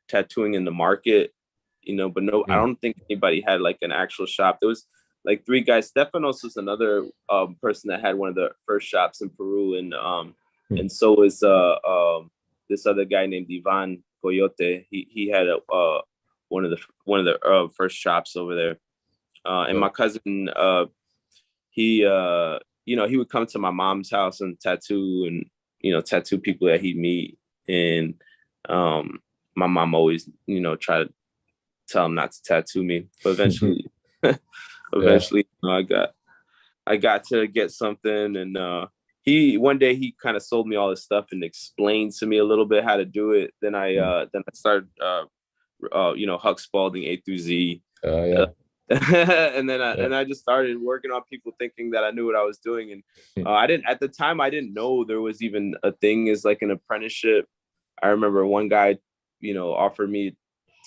tattooing in the market, you know, but no, I don't think anybody had like an actual shop. There was like three guys. Stefanos was another person that had one of the first shops in Peru, and so is this other guy named Ivan Coyote. He had one of the first shops over there. And my cousin, he you know, he would come to my mom's house and tattoo, and you know, tattoo people that he'd meet. And my mom always, you know, tried to tell him not to tattoo me, but eventually you know, I got to get something. And one day he kind of sold me all his stuff and explained to me a little bit how to do it. Then I started you know, Huck Spalding A through Z. And then I just started working on people, thinking that I knew what I was doing. And at the time I didn't know there was even a thing as like an apprenticeship. I remember one guy, you know, offered me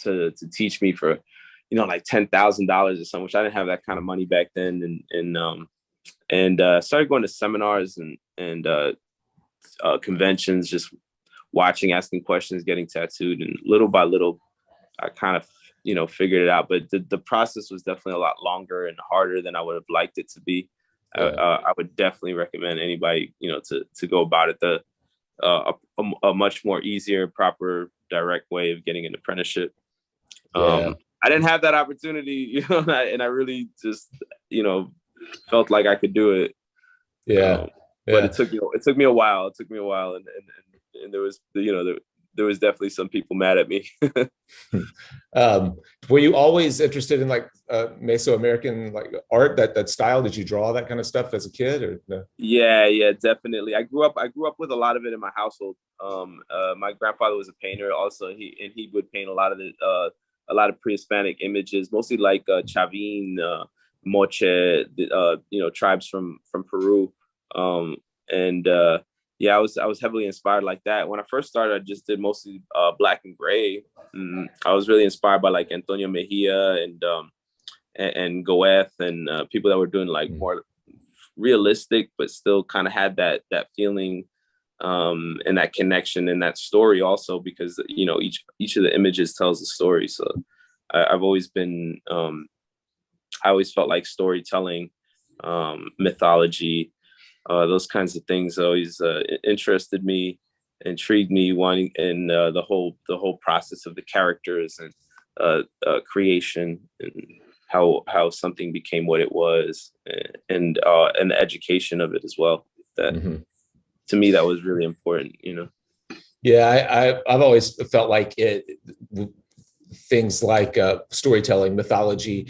to teach me for, you know, like $10,000 or something, which I didn't have that kind of money back then. And started going to seminars and conventions, just watching, asking questions, getting tattooed. And little by little, I kind of, you know, figured it out. But the process was definitely a lot longer and harder than I would have liked it to be. I would definitely recommend anybody, you know, to go about it a much more easier, proper, direct way of getting an apprenticeship. I didn't have that opportunity, you know, and I really just, you know, felt like I could do it. But it took me a while. And there was, you know, there was definitely some people mad at me. Were you always interested in like Mesoamerican like art, that style? Did you draw that kind of stuff as a kid, or no? Yeah, definitely. I grew up with a lot of it in my household. My grandfather was a painter also. He would paint a lot of pre-Hispanic images, mostly like Chavin, Moche, you know, tribes from Peru. Yeah, I was heavily inspired like that. When I first started, I just did mostly black and gray. I was really inspired by like Antonio Mejia and and Goeth and people that were doing like more realistic, but still kind of had that feeling and that connection and that story also, because you know each of the images tells a story. So I've always been I always felt like storytelling, mythology, those kinds of things always interested me, intrigued me, wanting, and the whole process of the characters and creation and how something became what it was, and the education of it as well. That to me, that was really important, you know. Yeah, I've always felt like things like storytelling, mythology,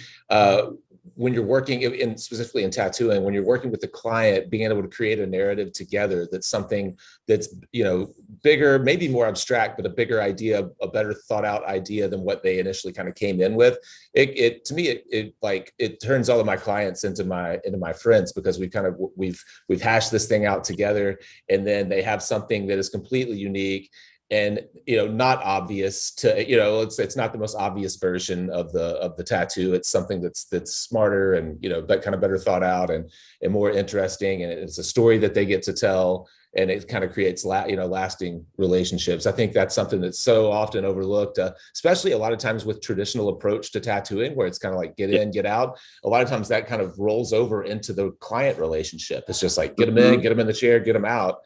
when you're working in specifically in tattooing, when you're working with the client, being able to create a narrative together, that's something that's, you know, bigger, maybe more abstract, but a bigger idea, a better thought out idea than what they initially kind of came in with. It to me, it turns all of my clients into my friends, because we've hashed this thing out together, and then they have something that is completely unique and, you know, not obvious to, you know, it's not the most obvious version of the tattoo. It's something that's smarter and, you know, but kind of better thought out and more interesting. And it's a story that they get to tell, and it kind of creates lasting relationships. I think that's something that's so often overlooked, especially a lot of times with traditional approach to tattooing, where it's kind of like get in, get out. A lot of times that kind of rolls over into the client relationship. It's just like, get them in, get them in the chair, get them out.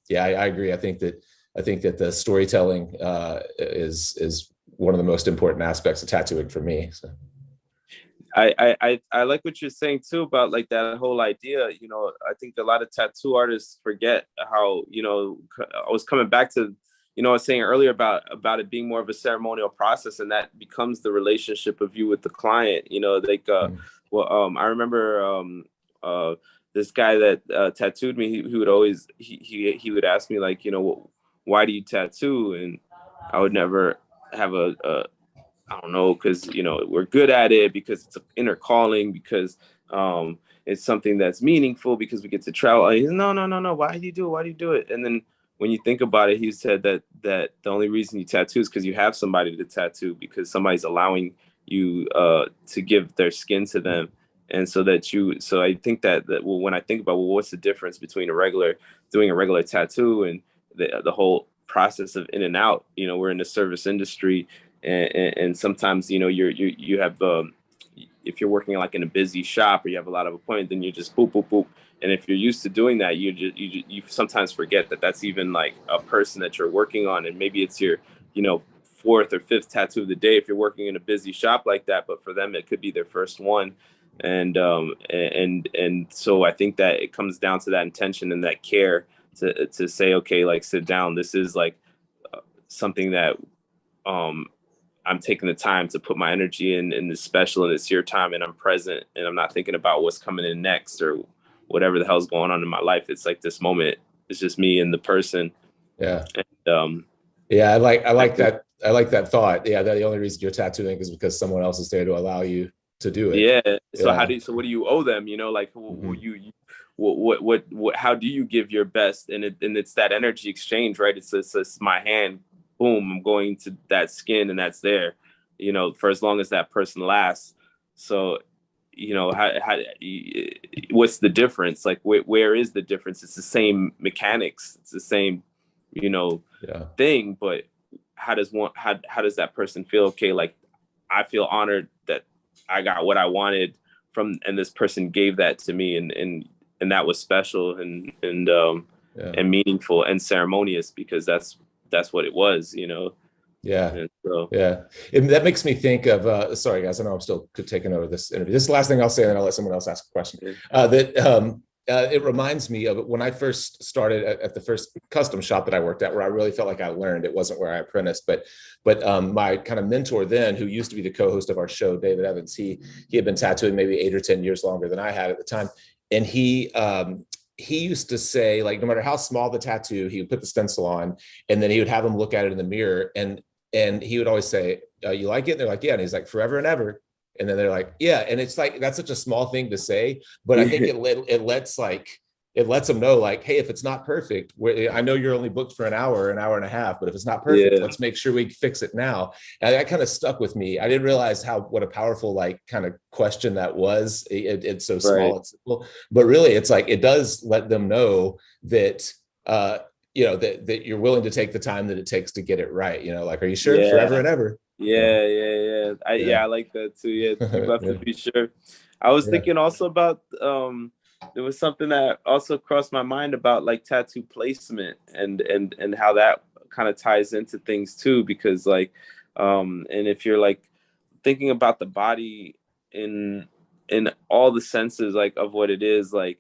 Yeah, I agree. I think that the storytelling is one of the most important aspects of tattooing for me. So. I like what you're saying too about like that whole idea. You know, I think a lot of tattoo artists forget how, you know, I was coming back to, you know, I was saying earlier about it being more of a ceremonial process, and that becomes the relationship of you with the client. You know, like I remember this guy that tattooed me, he would always he would ask me, like, you know, why do you tattoo? And I would never have I don't know, because, you know, we're good at it, because it's an inner calling, because it's something that's meaningful, because we get to travel. He's no. Why do you do it? Why do you do it? And then when you think about it, he said that the only reason you tattoo is because you have somebody to tattoo, because somebody's allowing you to give their skin to them. And so I think that when I think about, well, what's the difference between doing a regular tattoo and the whole process of in and out, you know, we're in the service industry, and sometimes, you know, you have if you're working like in a busy shop or you have a lot of appointments, then you just boop, boop, boop. And if you're used to doing that, you sometimes forget that that's even like a person that you're working on. And maybe it's your, you know, 4th or 5th tattoo of the day if you're working in a busy shop like that, but for them, it could be their first one. And so I think that it comes down to that intention and that care to say, okay, like, sit down. This is like something that I'm taking the time to put my energy in this special, and it's your time, and I'm present, and I'm not thinking about what's coming in next or whatever the hell's going on in my life. It's like this moment, it's just me and the person. Yeah. And, yeah, I like that. I like that thought. Yeah, that the only reason you're tattooing is because someone else is there to allow you to do it. Yeah. So yeah. what do you owe them? You know, like what how do you give your best? And it's that energy exchange, right? It's my hand, boom, I'm going to that skin, and that's there, you know, for as long as that person lasts. So, you know, what's the difference? Like, where is the difference? It's the same mechanics. It's the same, you know, thing, but how does that person feel? Okay, like, I feel honored that I got what I wanted from, and this person gave that to me, and that was special and meaningful and ceremonious, because that's what it was, you know. Yeah. And so, yeah. And that makes me think of, sorry guys, I know I'm still taking over this interview. This is the last thing I'll say, and then I'll let someone else ask a question. It reminds me of when I first started at the first custom shop that I worked at, where I really felt like I learned. It wasn't where I apprenticed, but my kind of mentor then, who used to be the co-host of our show, David Evans, he had been tattooing maybe 8 or 10 years longer than I had at the time. And he used to say, like, no matter how small the tattoo, he would put the stencil on, and then he would have them look at it in the mirror, and he would always say, you like it? And they're like, yeah. And he's like, forever and ever. And then they're like, yeah. And it's like, that's such a small thing to say, but I think it lets, like, it lets them know like, hey, if it's not perfect, I know you're only booked for an hour and a half, but if it's not perfect, let's make sure we fix it now. And that kind of stuck with me. I didn't realize what a powerful like kind of question that was. It's so small and simple, but really it's like, it does let them know that, that you're willing to take the time that it takes to get it right. Like, are you sure? Forever and ever. Yeah. I like that too. Yeah, you have to be sure. I was thinking also about there was something that also crossed my mind about like tattoo placement and how that kind of ties into things too, because like and if you're like thinking about the body in all the senses like of what it is, like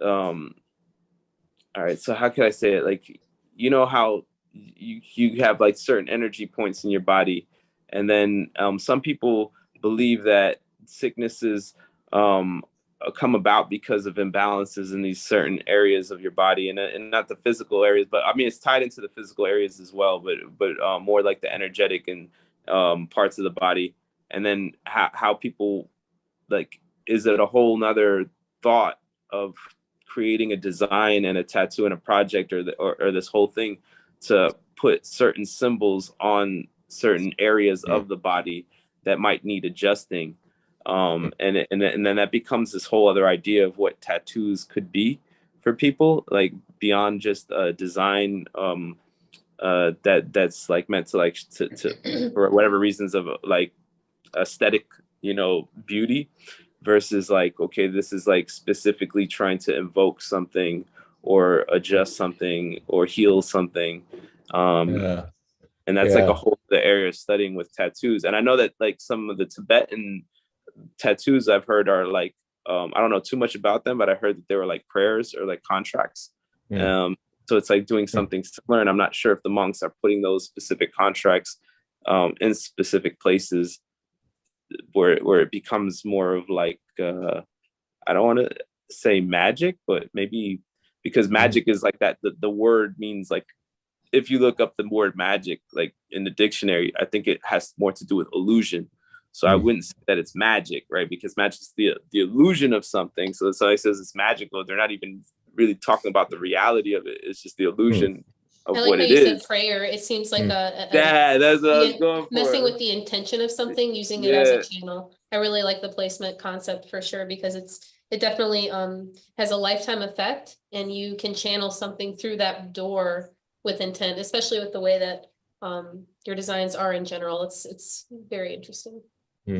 all right, so how can I say it? Like, how you have like certain energy points in your body, and then some people believe that sicknesses come about because of imbalances in these certain areas of your body, and not the physical areas, but I mean it's tied into the physical areas as well, but more like the energetic and parts of the body, and then how people like, is it a whole nother thought of creating a design and a tattoo and a project or this whole thing to put certain symbols on certain areas of the body that might need adjusting. And then that becomes this whole other idea of what tattoos could be for people, like beyond just a design that's like meant to like to for whatever reasons of like aesthetic, beauty, versus like, okay, this is like specifically trying to invoke something or adjust something or heal something. And that's like a whole other area of studying with tattoos. And I know that like some of the Tibetan tattoos I've heard are like, I don't know too much about them, but I heard that they were like prayers or like contracts. So it's like doing something similar. And I'm not sure if the monks are putting those specific contracts in specific places where it becomes more of like, I don't want to say magic, but maybe because magic is like that, the word means like, if you look up the word magic, like in the dictionary, I think it has more to do with illusion. So I wouldn't say that it's magic, right? Because magic is the illusion of something. So somebody says it's magical, they're not even really talking about the reality of it. It's just the illusion of I like what how it you is. said prayer. It seems like That's what I was going for. messing with the intention of something, using it as a channel. I really like the placement concept for sure, because it definitely has a lifetime effect, and you can channel something through that door with intent, especially with the way that your designs are in general. It's very interesting.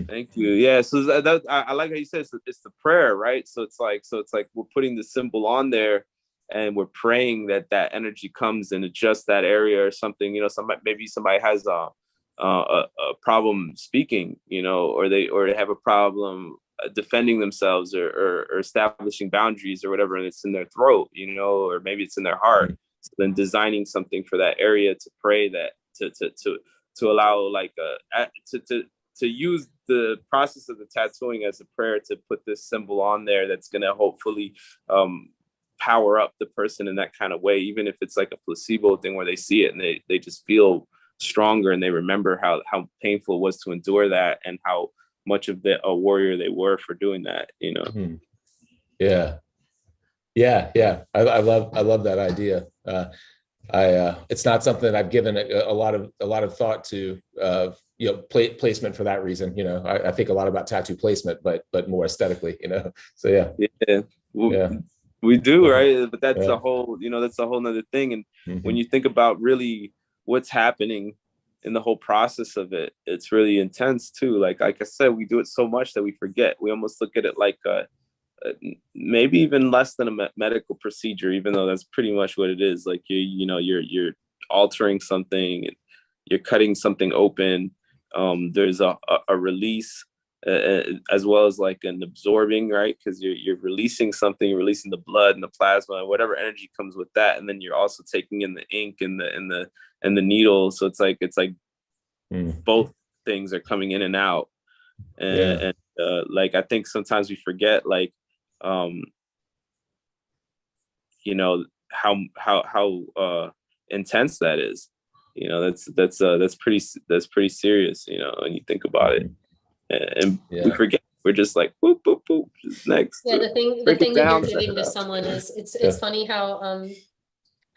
Thank you. Yeah, so that I like how you said it's the prayer, right? So it's like we're putting the symbol on there, and we're praying that energy comes and adjusts that area or something. Maybe somebody has a problem speaking, or they have a problem defending themselves or establishing boundaries or whatever, and it's in their throat, or maybe it's in their heart. So then designing something for that area to pray that to allow like to use the process of the tattooing as a prayer to put this symbol on there that's going to hopefully power up the person in that kind of way, even if it's like a placebo thing where they see it and they just feel stronger and they remember how painful it was to endure that and how much of a warrior they were for doing that, Yeah. I love that idea. It's not something I've given a lot of thought to, placement for that reason. I think a lot about tattoo placement, but more aesthetically, so yeah. We do, right? But that's a whole, that's a whole nother thing. And when you think about really what's happening in the whole process of it, it's really intense too. Like I said, we do it so much that we forget. We almost look at it like maybe even less than a medical procedure, even though that's pretty much what it is. Like you're altering something, you're cutting something open. There's a release as well as like an absorbing, right? Because you're releasing something, you're releasing the blood and the plasma, whatever energy comes with that, and then you're also taking in the ink and the needle. So it's like both things are coming in and out, and like I think sometimes we forget like how intense that is. That's pretty serious, when you think about it. And we forget we're just like boop boop boop, just next. Yeah, the break it thing that down, you're set giving it to up. someone is, it's funny how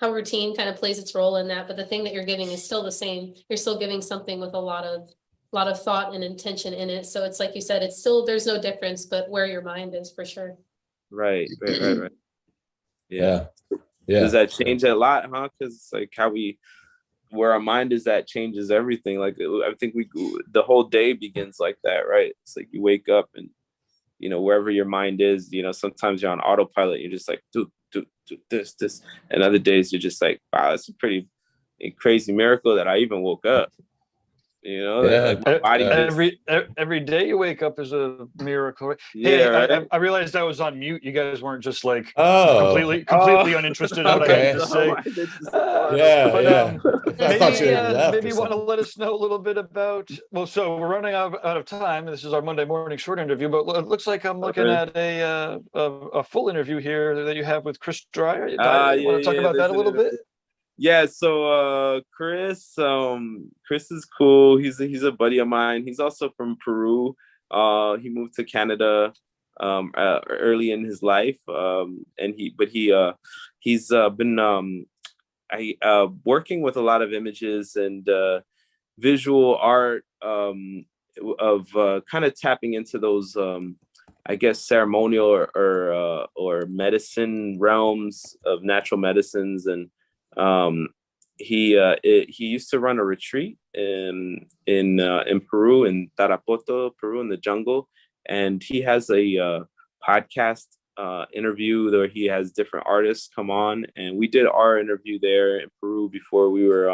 routine kind of plays its role in that, but the thing that you're giving is still the same. You're still giving something with a lot of thought and intention in it. So it's like you said, it's still, there's no difference, but where your mind is for sure. Right. Yeah. Does that change a lot, huh? Because it's like where our mind is at changes everything. Like I think the whole day begins like that, right? It's like you wake up and wherever your mind is, sometimes you're on autopilot. You're just like do this, and other days you're just like, wow, it's a pretty crazy miracle that I even woke up. Like my body Every day you wake up is a miracle. Right? Yeah, hey, right? I realized I was on mute. You guys weren't just like Oh, completely uninterested in what I had to say. yeah. I thought you had left. Maybe you want to let us know a little bit about. Well, so we're running out of time. This is our Monday morning short interview, but it looks like I'm looking at a full interview here that you have with Chris Dreyer. You want to talk about that a little bit? Yeah, so Chris is cool. He's a buddy of mine. He's also from Peru. He moved to Canada early in his life. And he's been working with a lot of images and visual art of kind of tapping into those I guess ceremonial or medicine realms of natural medicines. And he used to run a retreat in Peru, in Tarapoto, Peru, in the jungle, and he has a podcast interview where he has different artists come on, and we did our interview there in Peru before we were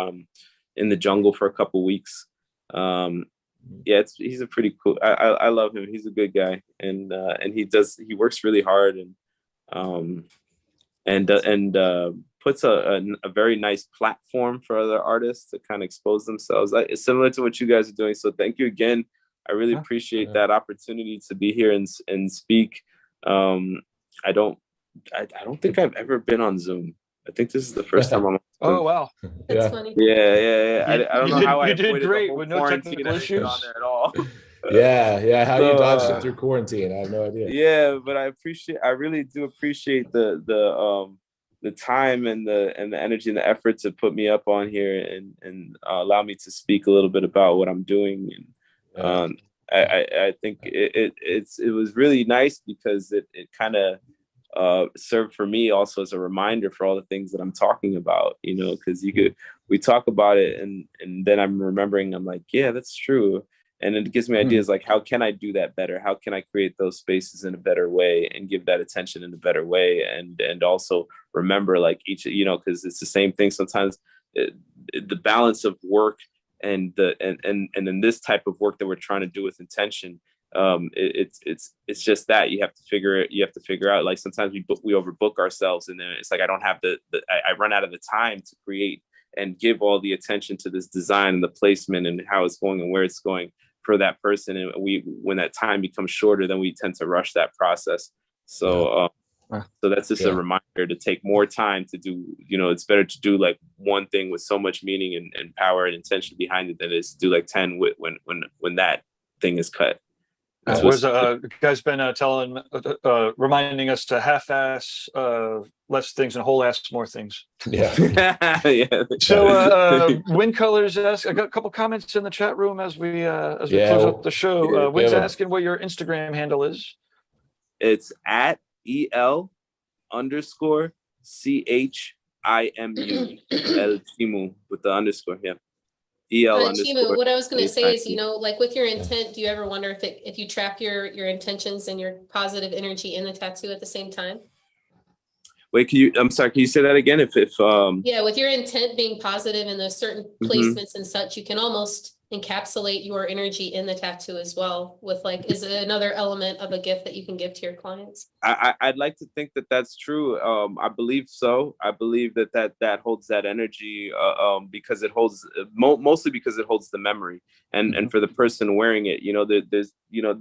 in the jungle for a couple weeks. Yeah, he's a pretty cool. I love him. He's a good guy, and he works really hard and puts a very nice platform for other artists to kind of expose themselves. It's similar to what you guys are doing. So thank you again. I really appreciate that opportunity to be here and speak. I don't think I've ever been on Zoom. I think this is the first time I'm on Zoom. Oh wow, That's funny. Yeah. I don't know how I did great with no technical issues on there at all. Yeah. How you dodged it through quarantine? I have no idea. Yeah, but I really do appreciate the time and the energy and the effort to put me up on here and allow me to speak a little bit about what I'm doing. And I think it was really nice because it kind of served for me also as a reminder for all the things that I'm talking about, because we talk about it and then I'm remembering, I'm like, yeah, that's true. And it gives me ideas like, how can I do that better? How can I create those spaces in a better way and give that attention in a better way? And also remember, like, each, because it's the same thing. Sometimes the balance of work and then this type of work that we're trying to do with intention, it's just that you have to figure out, like, sometimes we overbook ourselves, and then it's like, I don't have I run out of the time to create and give all the attention to this design and the placement and how it's going and where it's going for that person. And when that time becomes shorter, then we tend to rush that process. So so that's just a reminder to take more time to do, it's better to do like one thing with so much meaning and power and intention behind it than it is to do like 10 when that thing is cut. Guys been reminding us to half-ass less things and whole-ass more things. Yeah. Yeah. So Win Colors asks, I got a couple comments in the chat room as we close up the show. Win's asking what your Instagram handle is. It's at EL_CHIMU Chimu with the underscore. Yeah. Chimu, what I was going to say is, like with your intent, do you ever wonder if you trap your intentions and your positive energy in the tattoo at the same time? Wait, I'm sorry, can you say that again? Yeah, with your intent being positive and those certain placements and such, you can almost encapsulate your energy in the tattoo as well with, like, is it another element of a gift that you can give to your clients? I'd like to think that that's true. I believe so. I believe that holds that energy because it holds mostly because it holds the memory and for the person wearing it,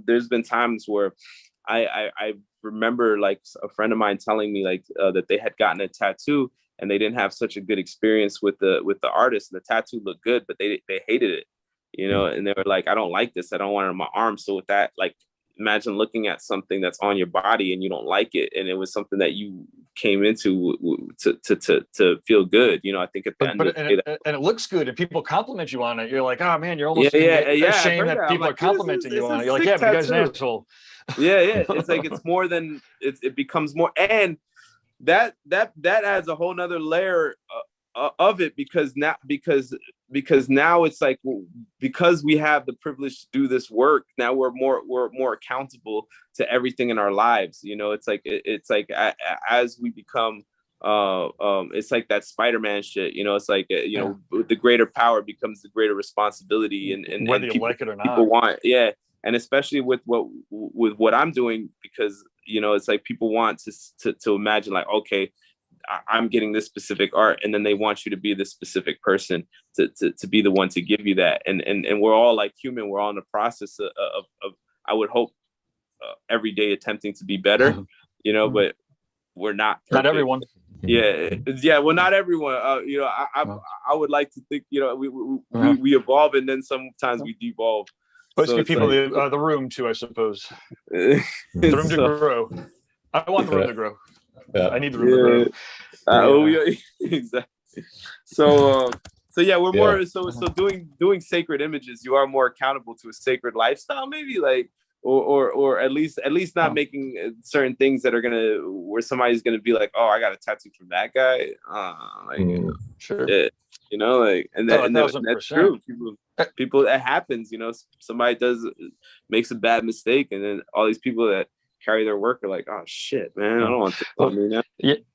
there's been times where I remember, like, a friend of mine telling me, like, that they had gotten a tattoo and they didn't have such a good experience with the artist. And the tattoo looked good, but they hated it, and they were like, I don't like this. I don't want it on my arm. So with that, like, imagine looking at something that's on your body and you don't like it, and it was something that you came into to feel good. You know, I think at the end of the day, and it looks good, and people compliment you on it. You're like, oh man, you're almost yeah. ashamed that people are complimenting you on it. You're like, yeah, but you guys are an asshole. Yeah. It's like it's more than it becomes more, and that adds a whole nother layer of it, because now it's like, because we have the privilege to do this work, now we're more accountable to everything in our lives. You know, it's like as we become it's like that Spider-Man shit, you know, it's like you know, the greater power becomes the greater responsibility, and whether and you like it or not, people want, and especially with what I'm doing, because you know, it's like people want to imagine like, okay, I'm getting this specific art, and then they want you to be this specific person to be the one to give you that, and we're all like human, we're all in the process of I would hope every day attempting to be better, you know, but we're not perfect. Not everyone. Well, not everyone. You know, I would like to think, you know, we evolve, and then sometimes we devolve. Let's give people the room to, I suppose. The room to grow. I want the room to grow. I need the room to grow. Exactly. So yeah, we're more so doing sacred images. You are more accountable to a sacred lifestyle, maybe, like, or at least not making certain things that are where somebody's gonna be like, oh, I got a tattoo from that guy. Sure. You know, like, and that's true. People, that happens. You know, somebody makes a bad mistake, and then all these people that carry their work are like, oh shit, man, I don't want to tell me now.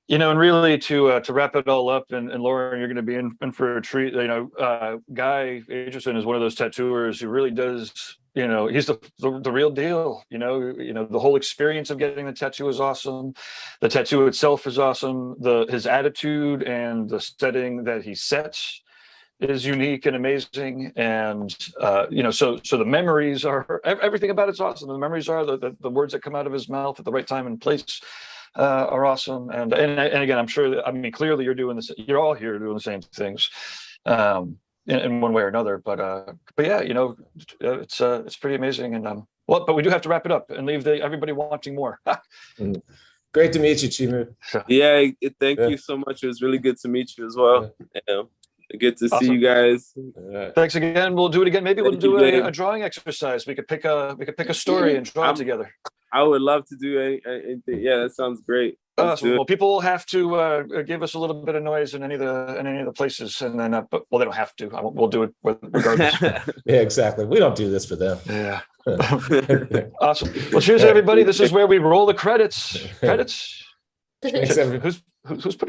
You know, and really to wrap it all up, and Lauren, you're going to be in for a treat. You know, Guy Aitchison is one of those tattooers who really does, you know, he's the real deal. You know, the whole experience of getting the tattoo is awesome. The tattoo itself is awesome. His attitude and the setting that he sets is unique and amazing, and you know, so the memories are, everything about it's awesome. The memories are the words that come out of his mouth at the right time and place are awesome. And again, I'm sure that, I mean, clearly you're doing this. You're all here doing the same things in one way or another. But yeah, you know, it's pretty amazing. And but we do have to wrap it up and leave everybody wanting more. Great to meet you, Chimu. Yeah, thank you so much. It was really good to meet you as well. Yeah. Good to see you guys. Thanks again. We'll do it again. Maybe we'll do a drawing exercise. We could pick a story and draw it together. I would love to do anything. Yeah, that sounds great. Well, people will have to give us a little bit of noise in any of the places, and then but they don't have to. We'll do it regardless. Yeah, exactly. We don't do this for them. Yeah. Awesome. Well, cheers, everybody. This is where we roll the credits. Thanks, everybody. Who's putting